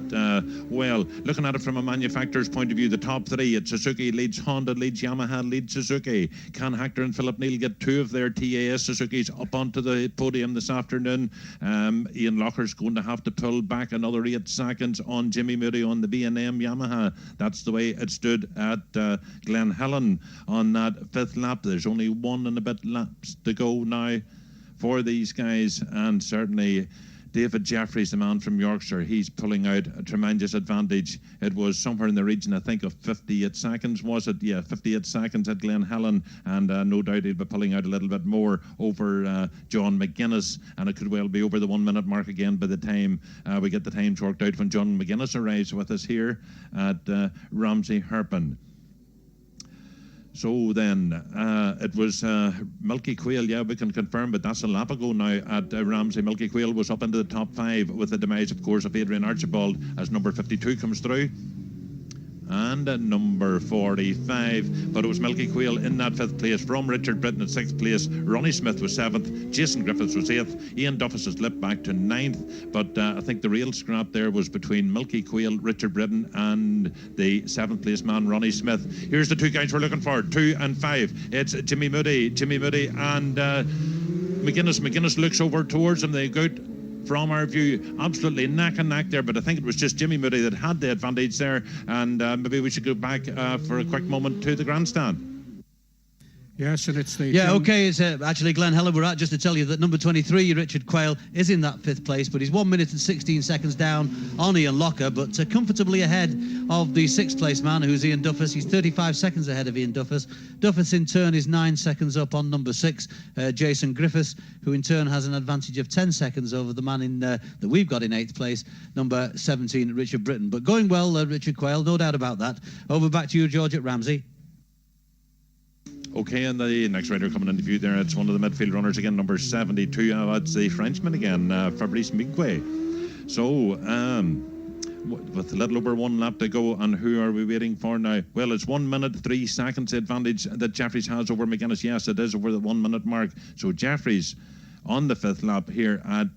well, looking at it from a manufacturer's point of view, the top 3, it's Suzuki leads Honda, leads Yamaha, leads Suzuki. Can Hector and Philip Neal get 2 of their TAS Suzukis up onto the podium this afternoon? Ian Locker's going to have to pull back another 8 seconds on Jimmy Moody on the B&M Yamaha. That's the way it stood at Glen Helen on that 5th lap. There's only 1 and a bit laps to go now for these guys, and certainly David Jeffries, the man from Yorkshire, he's pulling out a tremendous advantage. It was somewhere in the region, I think, of 58 seconds, was it? Yeah, 58 seconds at Glen Helen, and no doubt he'll be pulling out a little bit more over John McGuinness, and it could well be over the 1 minute mark again by the time we get the times worked out when John McGuinness arrives with us here at Ramsey Herpen. So then, it was Milky Quayle, yeah, we can confirm, but that's a lap ago now at Ramsey. Milky Quayle was up into the top 5 with the demise, of course, of Adrian Archibald as number 52 comes through. And number 45, but it was Milky Quayle in that 5th place from Richard Britton at 6th place. Ronnie Smith was 7th, Jason Griffiths was 8th, Ian Duffus has slipped back to 9th, but I think the real scrap there was between Milky Quayle, Richard Britton and the 7th place man Ronnie Smith. Here's the 2 guys we're looking for, 2 and 5. It's Jimmy Moody and McGuinness. McGuinness looks over towards him. They go out from our view, absolutely neck and neck there, but I think it was just Jimmy Moody that had the advantage there, and maybe we should go back for a quick moment to the grandstand. Yes, and it's the... Yeah, okay, it's actually Glen Helen we're at, just to tell you that number 23, Richard Quayle, is in that 5th place, but he's 1 minute and 16 seconds down on Ian Locker, but comfortably ahead of the 6th place man, who's Ian Duffus. He's 35 seconds ahead of Ian Duffus. Duffus, in turn, is 9 seconds up on number 6, Jason Griffiths, who in turn has an advantage of 10 seconds over the man in that we've got in 8th place, number 17, Richard Britton. But going well, Richard Quayle, no doubt about that. Over back to you, George, at Ramsey. Okay, and the next rider coming into view there, it's one of the midfield runners again, number 72. It's the Frenchman again, Fabrice Migwe. So, with a little over 1 lap to go, and who are we waiting for now? Well, it's 1 minute 3 seconds advantage that Jeffries has over McGuinness. Yes, it is over the 1 minute mark. So Jeffries on the 5th lap here at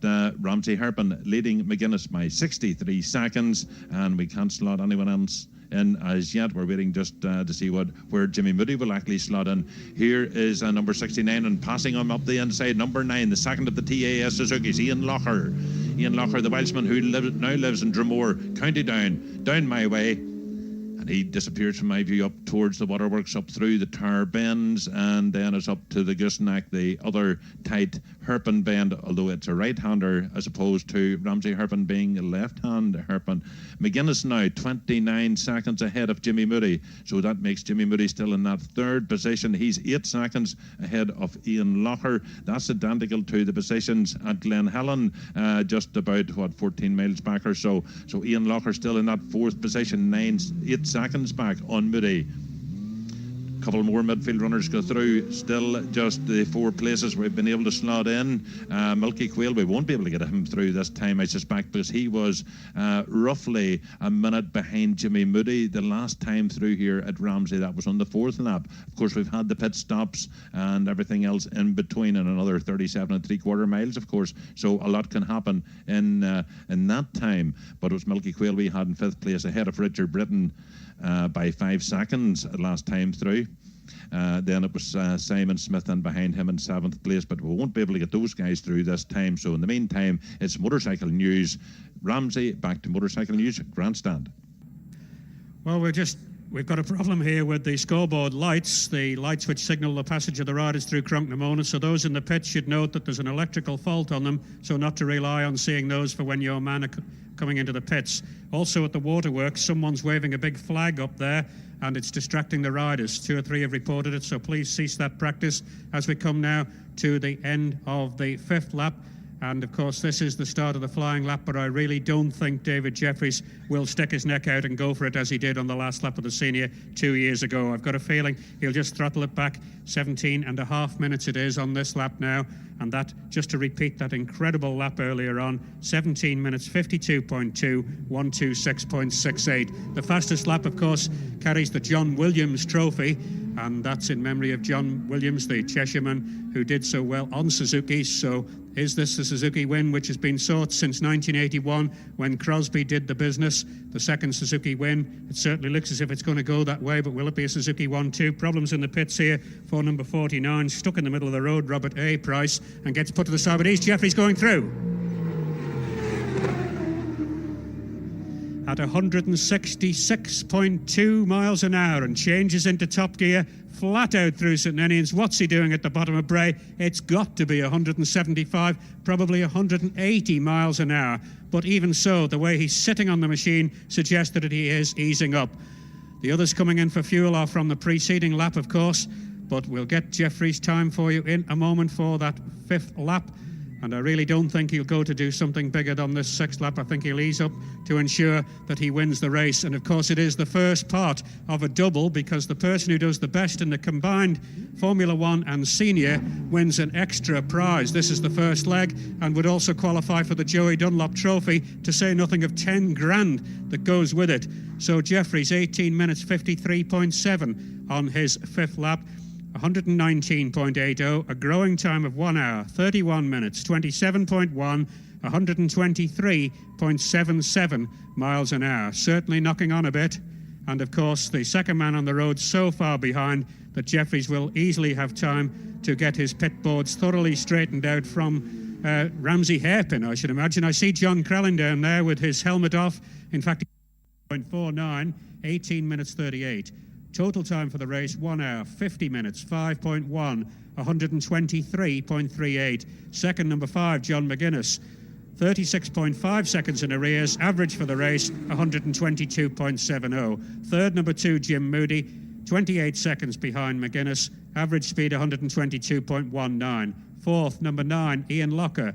Ramsey Herpen, leading McGuinness by 63 seconds, and we can't slot anyone else in as yet. We're waiting just to see where Jimmy Moody will actually slot in. Here is number 69, and passing him up the inside, number 9, the second of the TAS Suzuki's, Ian Locher. Ian Locher, the Welshman who now lives in Dromore, County Down my way. And he disappears from my view up towards the waterworks, up through the Tower Bends, and then is up to the Gooseneck, the other tight Herpen bend, although it's a right-hander as opposed to Ramsey Herpen being a left-hand Herpen. McGuinness now 29 seconds ahead of Jimmy Moody, so that makes Jimmy Moody still in that 3rd position. He's 8 seconds ahead of Ian Locher. That's identical to the positions at Glen Helen, just about 14 miles back or so. So Ian Locher still in that 4th position, 8 seconds back on Moody. A couple more midfield runners go through. Still just the 4 places we've been able to slot in. Milky Quail, we won't be able to get him through this time, I suspect, because he was roughly a minute behind Jimmy Moody the last time through here at Ramsey. That was on the 4th lap. Of course, we've had the pit stops and everything else in between, and another 37 3/4 miles, of course. So a lot can happen in that time. But it was Milky Quail we had in 5th place, ahead of Richard Britton by 5 seconds last time through. Then it was Simon Smith and behind him in 7th place, but we won't be able to get those guys through this time. So in the meantime, it's motorcycle news. Ramsey, back to motorcycle news, grandstand. Well, we've got a problem here with the scoreboard lights, the lights which signal the passage of the riders through Crunknamona. So those in the pits should note that there's an electrical fault on them, so not to rely on seeing those for when your man are coming into the pits. Also at the waterworks, someone's waving a big flag up there, and it's distracting the riders. 2 or 3 have reported it, so please cease that practice as we come now to the end of the 5th lap. And of course, this is the start of the flying lap, but I really don't think David Jeffries will stick his neck out and go for it as he did on the last lap of the senior 2 years ago. I've got a feeling he'll just throttle it back. 17.5 minutes it is on this lap now, and that, just to repeat that incredible lap earlier on, 17 minutes 52.2, 126.68. The fastest lap, of course, carries the John Williams Trophy, and that's in memory of John Williams, the Cheshireman who did so well on Suzuki. So is this the Suzuki win which has been sought since 1981 when Crosby did the business? The second Suzuki win. It certainly looks as if it's going to go that way, but will it be a Suzuki 1-2? Problems in the pits here for number 49, stuck in the middle of the road, Robert A. Price, and gets put to the side, but Jeffries going through. At 166.2 miles an hour and changes into top gear, flat out through St Ninians. What's he doing at the bottom of Bray? It's got to be 175, probably 180 miles an hour. But even so, the way he's sitting on the machine suggests that he is easing up. The others coming in for fuel are from the preceding lap, of course, but we'll get Jeffries' time for you in a moment for that 5th lap. And I really don't think he'll go to do something bigger on this 6th lap. I think he'll ease up to ensure that he wins the race. And of course, it is the first part of a double, because the person who does the best in the combined Formula One and Senior wins an extra prize. This is the first leg and would also qualify for the Joey Dunlop Trophy, to say nothing of 10 grand that goes with it. So Jeffries, 18 minutes 53.7 on his 5th lap. 119.80, a growing time of 1 hour, 31 minutes, 27.1, 123.77 miles an hour. Certainly knocking on a bit. And of course, the second man on the road so far behind that Jeffries will easily have time to get his pit boards thoroughly straightened out from Ramsey Hairpin, I should imagine. I see John Crellin down there with his helmet off. In fact, 0.49, 18 minutes 38. Total time for the race, 1 hour, 50 minutes, 5.1, 123.38. Second, number 5, John McGuinness, 36.5 seconds in arrears. Average for the race, 122.70. Third, number 2, Jim Moody, 28 seconds behind McGuinness. Average speed, 122.19. Fourth, number 9, Ian Locher,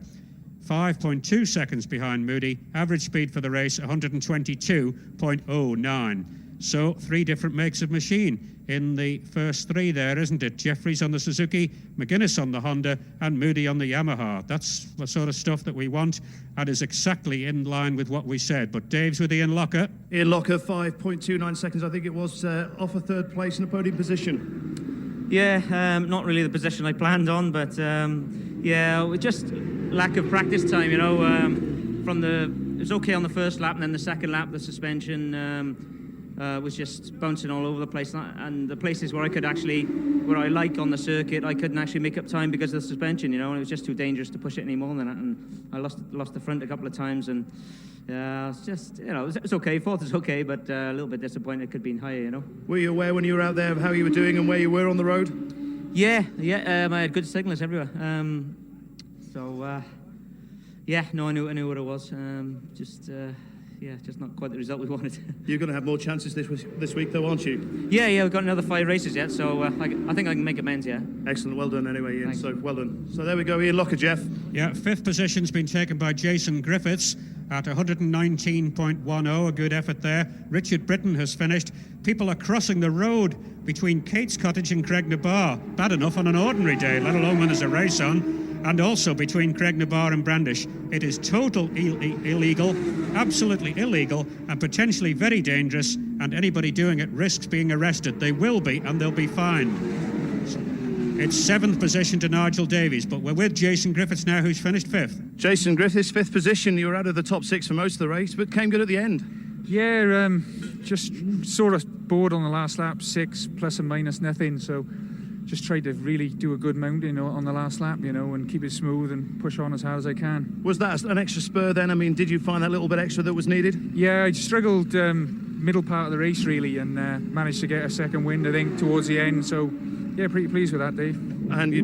5.2 seconds behind Moody. Average speed for the race, 122.09. So 3 different makes of machine in the first 3 there, isn't it? Jeffries on the Suzuki, McGuinness on the Honda, and Moody on the Yamaha. That's the sort of stuff that we want, and is exactly in line with what we said. But Dave's with Ian Locher. Ian Locher, 5.29 seconds, I think it was, off a 3rd place in a podium position. Yeah, not really the position I planned on, but Yeah, just lack of practice time, you know. It was okay on the first lap, and then the second lap, the suspension was just bouncing all over the place. And the places where I like on the circuit, I couldn't actually make up time because of the suspension, you know. And it was just too dangerous to push it any more than that. And I lost the front a couple of times, and it's just, you know, it's okay. Fourth is okay, but a little bit disappointed it could have been higher, you know. Were you aware when you were out there of how you were doing and where you were on the road? Yeah, I had good signals everywhere. Yeah, no, I knew what it was. Just not quite the result we wanted. You're going to have more chances this week, though, aren't you? Yeah, we've got another 5 races yet, so I think I can make amends, yeah. Excellent, well done anyway, Ian. Thanks. So, well done. So there we go, Ian Locker, Jeff. Yeah, 5th position's been taken by Jason Griffiths at 119.10, a good effort there. Richard Britton has finished. People are crossing the road between Kate's Cottage and Craignabar. Bad enough on an ordinary day, let alone when there's a race on. And also between Craignabar and Brandish. It is total illegal, absolutely illegal, and potentially very dangerous, and anybody doing it risks being arrested. They will be, and they'll be fined. It's 7th position to Nigel Davis, but we're with Jason Griffiths now, who's finished 5th. Jason Griffiths, 5th position. You were out of the top 6 for most of the race, but came good at the end. Yeah, just sort of bored on the last lap, 6 plus and minus nothing, so just tried to really do a good mountain on the last lap, you know, and keep it smooth and push on as hard as I can. Was that an extra spur then? I mean, did you find that little bit extra that was needed? Yeah, I struggled middle part of the race really, and managed to get a second wind, I think, towards the end. So, yeah, pretty pleased with that, Dave. And you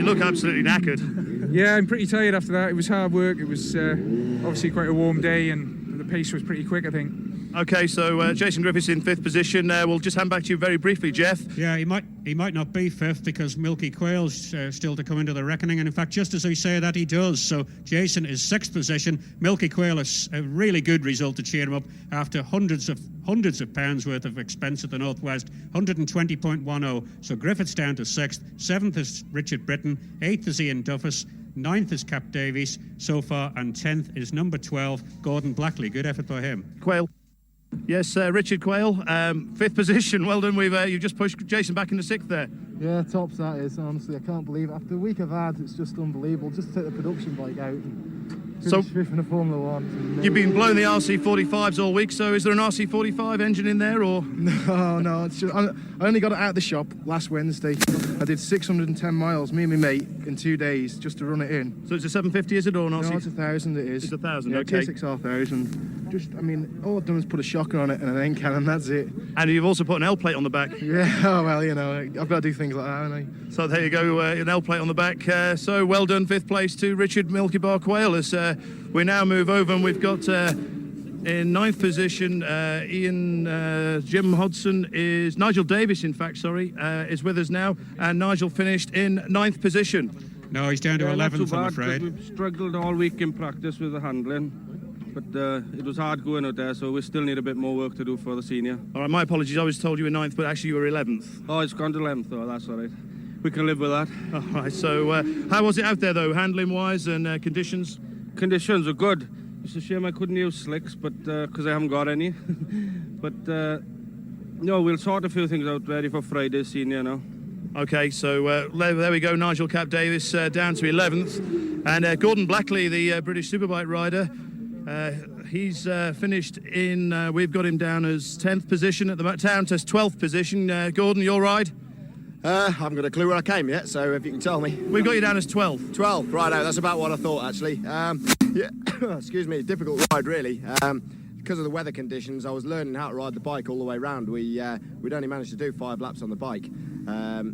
look absolutely knackered. Yeah, I'm pretty tired after that. It was hard work. It was obviously quite a warm day, and the pace was pretty quick, I think. Okay, so Jason Griffiths in 5th position. We'll just hand back to you very briefly, Jeff. Yeah, he might not be 5th because Milky Quail's still to come into the reckoning, and in fact, just as I say that, he does. So Jason is 6th position. Milky Quail is a really good result to cheer him up after hundreds of pounds worth of expense at the Northwest. 120.10. So Griffiths down to 6th. 7th is Richard Britton. 8th is Ian Duffus. 9th is Cap Davies so far, and 10th is number 12, Gordon Blackley. Good effort by him. Quail. Yes, Richard Quail, 5th position. Well done. You've just pushed Jason back into 6th there. Yeah, tops that is. Honestly, I can't believe it. After the week I've had, it's just unbelievable. Just take the production bike out and finish 5th in a Formula 1. You've been blowing the RC45s all week, so is there an RC45 engine in there, or? No, it's just, I only got it out of the shop last Wednesday. I did 610 miles, me and my mate, in 2 days, just to run it in. So it's a 750, is it, or an RC? No, it's 1,000 it is. It's 1,000, yeah, okay. TSX-R1000. Just, I mean, all I've done is put a shocker on it and an end can, and that's it. And you've also put an L plate on the back. Yeah, oh, well, you know, I've got to do things like that, haven't I? So there you go, an L plate on the back. So well done, 5th place to Richard Milky Bar Quail. As we now move over, and we've got in 9th position, Jim Hudson is, Nigel Davis, in fact, is with us now, and Nigel finished in 9th position. No, he's down to 11th, I'm afraid. We've struggled all week in practice with the handling, but it was hard going out there, so we still need a bit more work to do for the senior. All right, my apologies, I was told you were 9th, but actually you were 11th. Oh, it's gone to 11th, though, that's all right. We can live with that. All right, so how was it out there, though, handling-wise and conditions? Conditions are good. It's a shame I couldn't use slicks, but because I haven't got any. But no, we'll sort a few things out ready for Friday's senior now. Okay, so there we go. Nigel Cap Davis down to 11th, and Gordon Blackley, the British Superbike rider, he's finished in. We've got him down as 10th position at the town test, 12th position. Gordon, you're right. I haven't got a clue where I came yet, so if you can tell me. We've got you down as 12th. 12, right out. That's about what I thought, actually. Yeah, excuse me, difficult ride, really. Because of the weather conditions, I was learning how to ride the bike all the way around. We'd only managed to do 5 laps on the bike.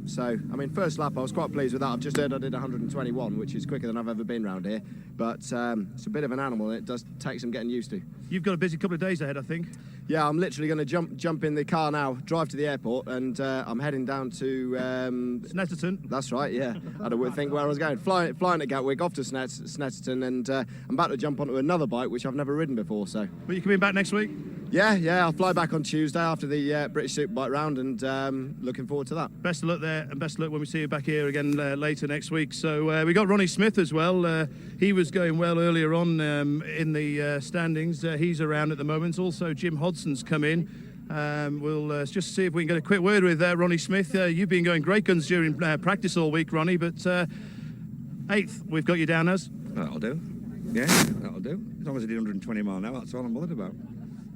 So, I mean, first lap, I was quite pleased with that. I've just heard I did 121, which is quicker than I've ever been around here. But it's a bit of an animal, and it does take some getting used to. You've got a busy couple of days ahead, I think. Yeah, I'm literally going to jump in the car now, drive to the airport, and I'm heading down to... Snetterton. That's right, yeah. I don't think where I was going. Flying at Gatwick, off to Snetterton, and I'm about to jump onto another bike, which I've never ridden before, so... But you coming back next week? Yeah, I'll fly back on Tuesday after the British Superbike round, and looking forward to that. Best of luck there, and best of luck when we see you back here again later next week. So we got Ronnie Smith as well. He was going well earlier on in the standings. He's around at the moment. Also, Jim Hodson's come in. We'll just see if we can get a quick word with Ronnie Smith. You've been going great guns during practice all week, Ronnie, but 8th, we've got you down as? That'll do. Yeah, that'll do. As long as I did 120 mile an hour, that's all I'm bothered about.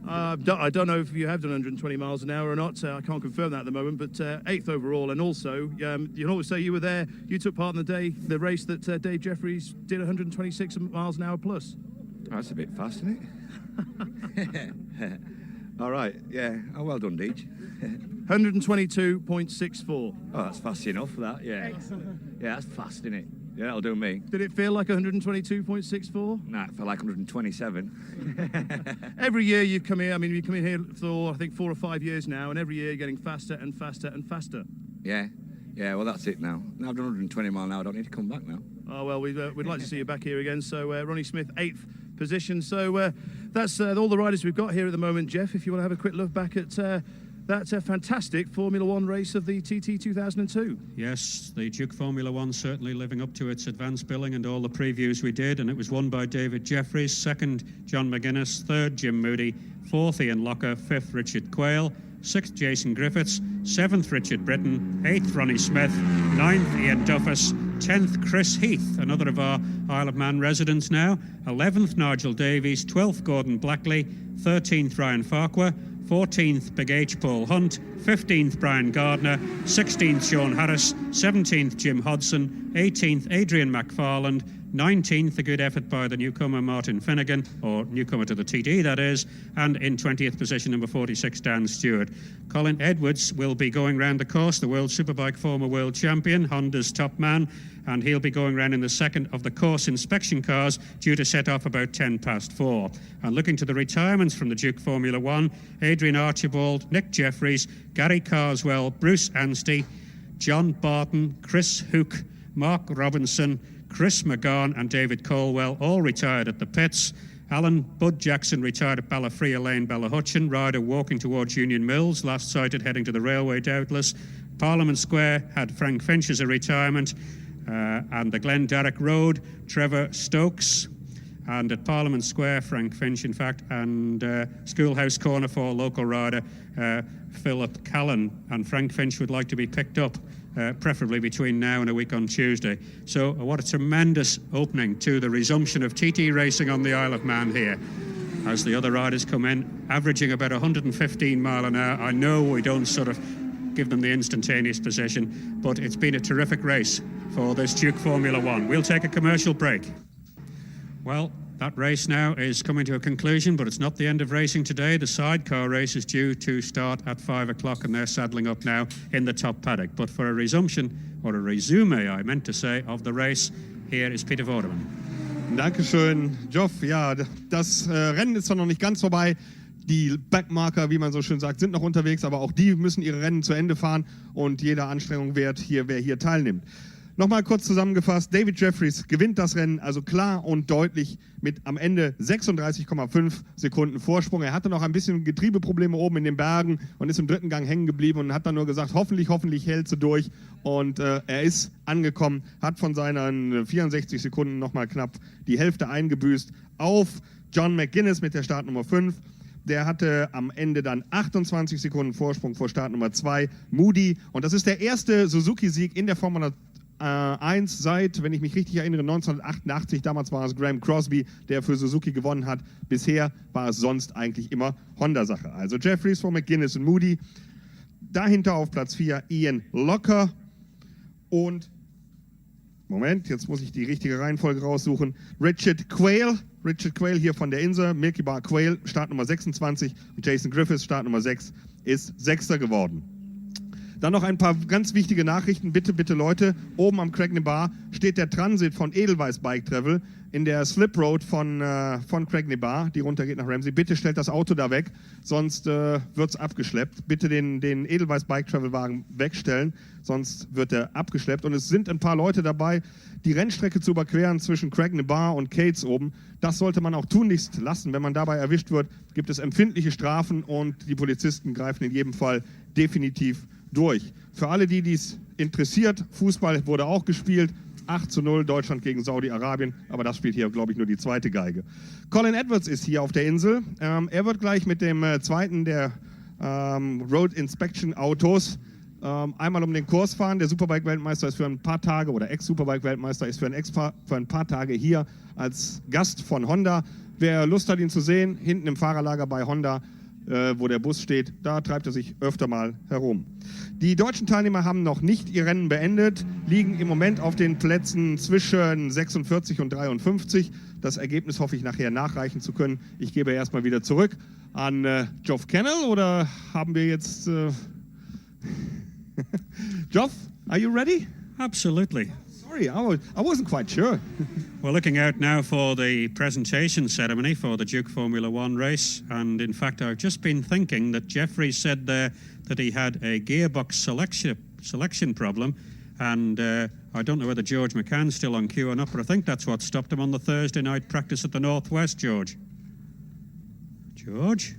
I don't know if you have done 120 miles an hour or not. I can't confirm that at the moment, but 8th overall. And also, you can always say you were there. You took part in the race that Dave Jeffries did 126 miles an hour plus. Oh, that's a bit fast, isn't it? All right, yeah. Oh, well done, Deej. 122.64. Oh, that's fast enough for that, yeah. Excellent. Yeah, that's fast, isn't it? Yeah, that'll do me. Did it feel like 122.64? Nah, it felt like 127. Every year you come here, I mean, you come in here for, I think, 4 or 5 years now, and every year you're getting faster and faster and faster. Yeah, well, that's it now. Now I've done 120 mile an hour, I don't need to come back now. Oh, well, we'd like to see you back here again. So, Ronnie Smith, 8th position. So, that's all the riders we've got here at the moment, Jeff. If you want to have a quick look back at that fantastic Formula One race of the TT 2002. Yes, the Duke Formula One certainly living up to its advanced billing and all the previews we did, and it was won by David Jeffries, 2nd John McGuinness, 3rd Jim Moody, 4th Ian Locker, 5th Richard Quayle, 6th Jason Griffiths, 7th Richard Britton, 8th Ronnie Smith, 9th Ian Duffus, 10th Chris Heath, another of our Isle of Man residents now, 11th Nigel Davis, 12th Gordon Blackley, 13th Ryan Farquhar, 14th Big H Paul Hunt, 15th Brian Gardner, 16th Sean Harris, 17th Jim Hudson, 18th Adrian McFarland, 19th a good effort by the newcomer Martin Finnegan, or newcomer to the TT that is, and in 20th position number 46 Dan Stewart. Colin Edwards will be going round the course, the World Superbike former world champion, Honda's top man, and he'll be going round in the second of the course inspection cars, due to set off about 4:10. And looking to the retirements from the Duke Formula One, Adrian Archibald, Nick Jeffries, Gary Carswell, Bruce Anstey, John Barton, Chris Hook, Mark Robinson, Chris McGahn and David Colwell all retired at the pits. Alan Bud Jackson retired at Ballafria Lane, Ballahutchin, rider walking towards Union Mills, last sighted heading to the railway doubtless. Parliament Square had Frank Finch as a retirement, and the Glen Darroch Road, Trevor Stokes, and at Parliament Square, Frank Finch in fact, and Schoolhouse Corner for local rider Philip Callan, and Frank Finch would like to be picked up preferably between now and a week on Tuesday. So what a tremendous opening to the resumption of TT racing on the Isle of Man here, as the other riders come in, averaging about 115 mile an hour. I know we don't sort of give them the instantaneous position, but it's been a terrific race for this Duke Formula One. We'll take a commercial break. Well, that race now is coming to a conclusion, but it's not the end of racing today. The sidecar race is due to start at 5 o'clock, and they're saddling up now in the top paddock. But for a resumption, or a resume, I meant to say, of the race, here is Peter Vorderman. Dankeschön, Geoff. Ja, das Rennen ist zwar noch nicht ganz vorbei. Die Backmarker, wie man so schön sagt, sind noch unterwegs, aber auch die müssen ihre Rennen zu Ende fahren und jede Anstrengung wert, wer hier teilnimmt. Nochmal kurz zusammengefasst, David Jeffries gewinnt das Rennen, also klar und deutlich mit am Ende 36,5 Sekunden Vorsprung. Er hatte noch ein bisschen Getriebeprobleme oben in den Bergen und ist im dritten Gang hängen geblieben und hat dann nur gesagt, hoffentlich hält sie durch. Und er ist angekommen, hat von seinen 64 Sekunden nochmal knapp die Hälfte eingebüßt auf John McGuinness mit der Startnummer 5. Der hatte am Ende dann 28 Sekunden Vorsprung vor Startnummer 2, Moody. Und das ist der erste Suzuki-Sieg in der Formel 1 seit, wenn ich mich richtig erinnere, 1988. Damals war es Graham Crosby, der für Suzuki gewonnen hat. Bisher war es sonst eigentlich immer Honda-Sache. Also Jeffries vor McGuinness und Moody. Dahinter auf Platz 4 Ian Locker. Und, Moment, jetzt muss ich die richtige Reihenfolge raussuchen. Richard Quayle hier von der Insel. Milky Bar Quayle, Startnummer 26. Und Jason Griffiths, Startnummer 6, ist Sechster geworden. Dann noch ein paar ganz wichtige Nachrichten. Bitte, bitte Leute, oben am Cragney Bar steht der Transit von Edelweiss Bike Travel in der Slip Road von Cragney Bar, die runtergeht nach Ramsey. Bitte stellt das Auto da weg, sonst wird es abgeschleppt. Bitte den Edelweiss Bike Travel Wagen wegstellen, sonst wird er abgeschleppt. Und es sind ein paar Leute dabei, die Rennstrecke zu überqueren zwischen Cragney Bar und Cates oben. Das sollte man auch tunlichst lassen. Wenn man dabei erwischt wird, gibt es empfindliche Strafen und die Polizisten greifen in jedem Fall definitiv durch. Für alle, die dies interessiert, Fußball wurde auch gespielt. 8:0 Deutschland gegen Saudi-Arabien, aber das spielt hier, glaube ich, nur die zweite Geige. Colin Edwards ist hier auf der Insel. Er wird gleich mit dem zweiten der Road Inspection Autos einmal um den Kurs fahren. Der Superbike-Weltmeister ist für ein paar Tage, oder Ex-Superbike-Weltmeister ist für ein paar Tage hier als Gast von Honda. Wer Lust hat, ihn zu sehen, hinten im Fahrerlager bei Honda, wo der Bus steht, da treibt er sich öfter mal herum. Die deutschen Teilnehmer haben noch nicht ihr Rennen beendet, liegen im Moment auf den Plätzen zwischen 46 und 53. Das Ergebnis hoffe ich nachher nachreichen zu können. Ich gebe erstmal wieder zurück an Geoff Kennel, oder haben wir jetzt... Geoff, are you ready? Absolutely. Sorry, I wasn't quite sure. We're looking out now for the presentation ceremony for the Duke Formula One race, and in fact I've just been thinking that Jeffries said there that he had a gearbox selection problem, and I don't know whether George McCann's still on cue or not, but I think that's what stopped him on the Thursday night practice at the Northwest, George. George?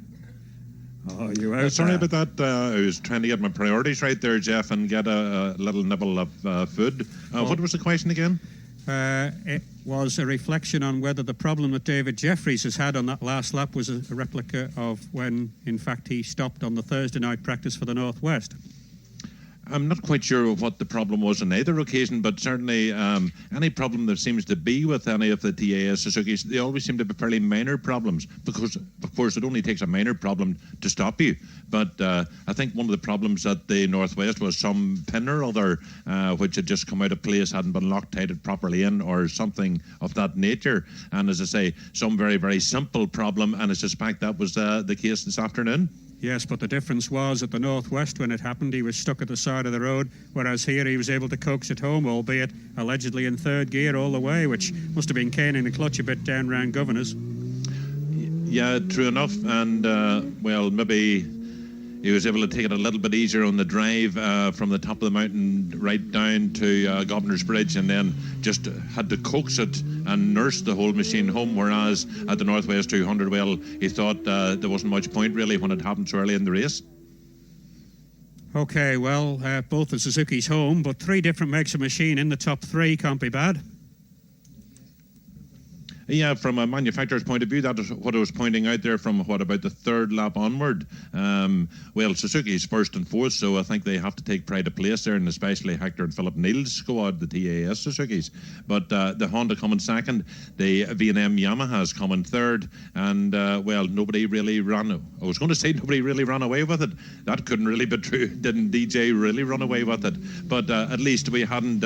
Oh, you out Sorry there. about that. I was trying to get my priorities right there, Jeff, and get a little nibble of food. What was the question again? It was a reflection on whether the problem that David Jeffries has had on that last lap was a replica of when, in fact, he stopped on the Thursday night practice for the Northwest. I'm not quite sure what the problem was on either occasion, but certainly any problem there seems to be with any of the TAS Suzukis, they always seem to be fairly minor problems, because, of course, it only takes a minor problem to stop you. But I think one of the problems at the Northwest was some pin or other which had just come out of place, hadn't been Loctited properly in, or something of that nature. And as I say, some very, very simple problem, and I suspect that was the case this afternoon. Yes, but the difference was at the Northwest when it happened, he was stuck at the side of the road, whereas here he was able to coax it home, albeit allegedly in third gear all the way, which must have been caning the clutch a bit down round Governors. Yeah, true enough, and well, maybe he was able to take it a little bit easier on the drive from the top of the mountain right down to Governor's Bridge, and then just had to coax it and nurse the whole machine home, whereas at the Northwest 200, well, he thought there wasn't much point really when it happened so early in the race. Okay, well, both the Suzuki's home, but three different makes of machine in the top three can't be bad. Yeah, from a manufacturer's point of view, that is what I was pointing out there from about the third lap onward. Well, Suzuki's first and fourth, so I think they have to take pride of place there, and especially Hector and Philip Neal's squad, the TAS Suzuki's. But the Honda come in second, the V&M Yamahas come in third, and well, nobody really ran. I was going to say nobody really ran away with it. That couldn't really be true. Didn't DJ really run away with it? But at least we hadn't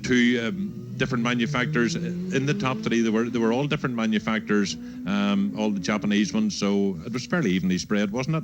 two different manufacturers in the top three. They were all different manufacturers, all the Japanese ones, so it was fairly evenly spread, wasn't it?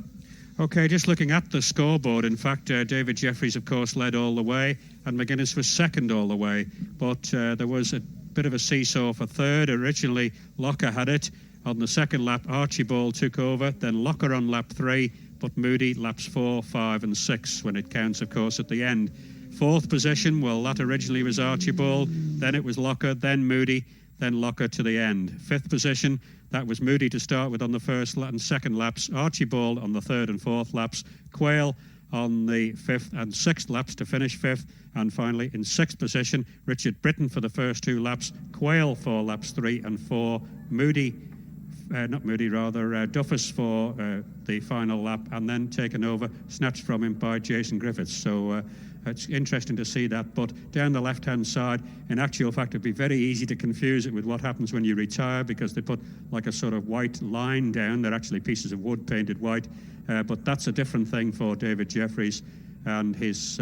Okay, just looking at the scoreboard, in fact, David Jeffries, of course, led all the way, and McGuinness was second all the way, but there was a bit of a seesaw for third. Originally, Locker had it. On the second lap, Archibald took over, then Locker on lap 3, but Moody laps 4, 5 and 6, when it counts, of course, at the end. Fourth position, well, that originally was Archibald, then it was Locker, then Moody, then Locker to the end. Fifth position, that was Moody to start with on the first and second laps, Archibald on the third and fourth laps, Quayle on the fifth and sixth laps to finish fifth, and finally in sixth position, Richard Britton for the first 2 laps, Quayle for laps 3 and 4, Duffus for the final lap, and then taken over, snatched from him by Jason Griffiths. So it's interesting to see that, but down the left-hand side, in actual fact, it'd be very easy to confuse it with what happens when you retire, because they put like a sort of white line down. They're actually pieces of wood painted white, but that's a different thing for David Jeffries, and his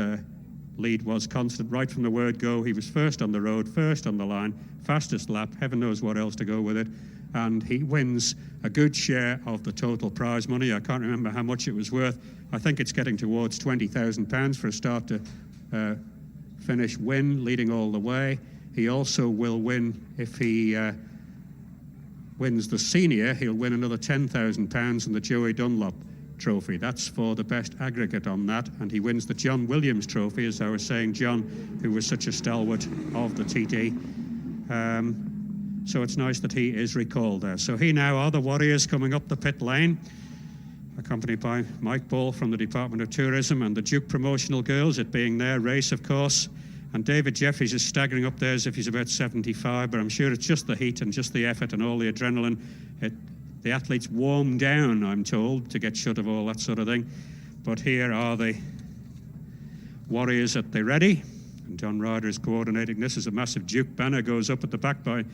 lead was constant right from the word go. He was first on the road, first on the line, fastest lap, heaven knows what else to go with it, and he wins a good share of the total prize money. I can't remember how much it was worth. I think it's getting towards £20,000 for a start to finish win, leading all the way. He also will win, if he wins the senior, he'll win another £10,000 in the Joey Dunlop trophy. That's for the best aggregate on that, and he wins the John Williams trophy, as I was saying, John, who was such a stalwart of the TT. So it's nice that he is recalled there. So here now are the Warriors coming up the pit lane, accompanied by Mike Ball from the Department of Tourism and the Duke Promotional Girls, it being their race, of course. And David Jeffries is staggering up there as if he's about 75, but I'm sure it's just the heat and just the effort and all the adrenaline. The athletes warm down, I'm told, to get shut of all that sort of thing. But here are the warriors at the ready. And John Ryder is coordinating this as a massive Duke banner goes up at the back by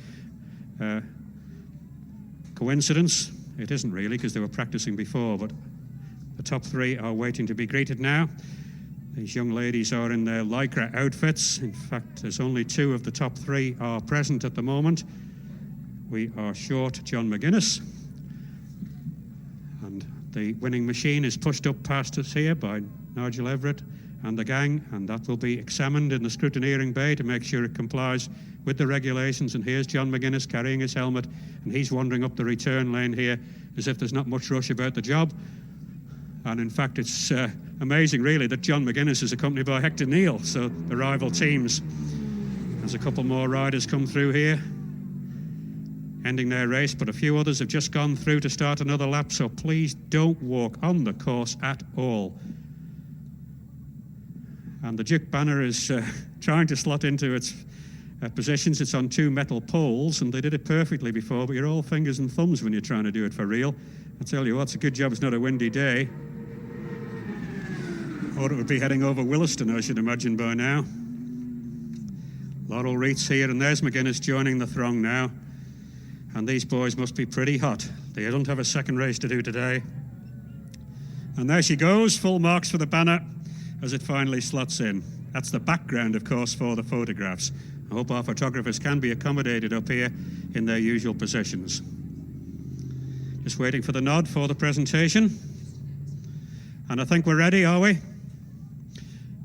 coincidence. It isn't really, because they were practicing before, but the top three are waiting to be greeted now. These young ladies are in their lycra outfits. In fact, there's only two of the top three are present at the moment. We are short John McGuinness. And the winning machine is pushed up past us here by Nigel Everett and the gang, and that will be examined in the scrutineering bay to make sure it complies with the regulations. And here's John McGuinness carrying his helmet, and he's wandering up the return lane here as if there's not much rush about the job. And in fact, it's amazing really that John McGuinness is accompanied by Hector Neal, so the rival teams. There's a couple more riders come through here ending their race, but a few others have just gone through to start another lap, so please don't walk on the course at all. And the Duke banner is trying to slot into its positions. It's on two metal poles, and they did it perfectly before, but you're all fingers and thumbs when you're trying to do it for real. I tell you what, it's a good job it's not a windy day, or it would be heading over Williston, I should imagine, by now. Laurel wreaths here, and there's McGuinness joining the throng now. And these boys must be pretty hot. They don't have a second race to do today. And there she goes, full marks for the banner as it finally slots in. That's the background, of course, for the photographs. I hope our photographers can be accommodated up here in their usual positions. Just waiting for the nod for the presentation. And I think we're ready, are we?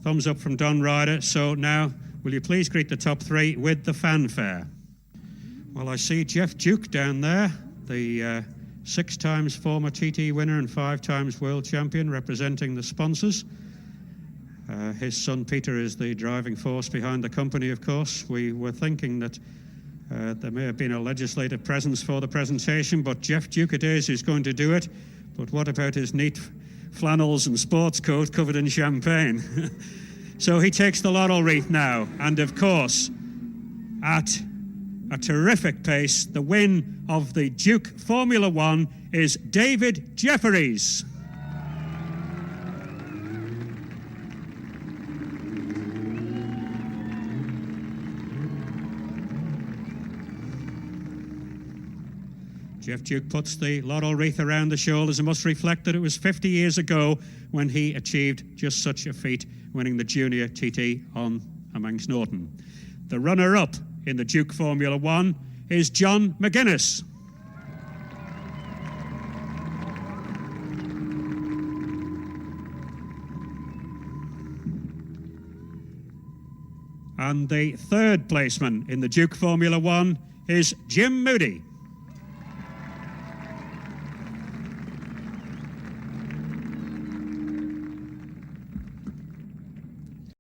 Thumbs up from Don Ryder. So now, will you please greet the top three with the fanfare? Well, I see Jeff Duke down there, the 6 times former TT winner and 5 times world champion, representing the sponsors. His son Peter is the driving force behind the company, of course. We were thinking that there may have been a legislative presence for the presentation, but Jeff Duke it is who's going to do it. But what about his neat flannels and sports coat covered in champagne? So he takes the laurel wreath now, and of course, at a terrific pace, the win of the Duke Formula One is David Jeffries. Jeff Duke puts the laurel wreath around the shoulders and must reflect that it was 50 years ago when he achieved just such a feat, winning the junior TT on amongst Norton. The runner-up in the Duke Formula One is John McGuinness. And the third placeman in the Duke Formula One is Jim Moody.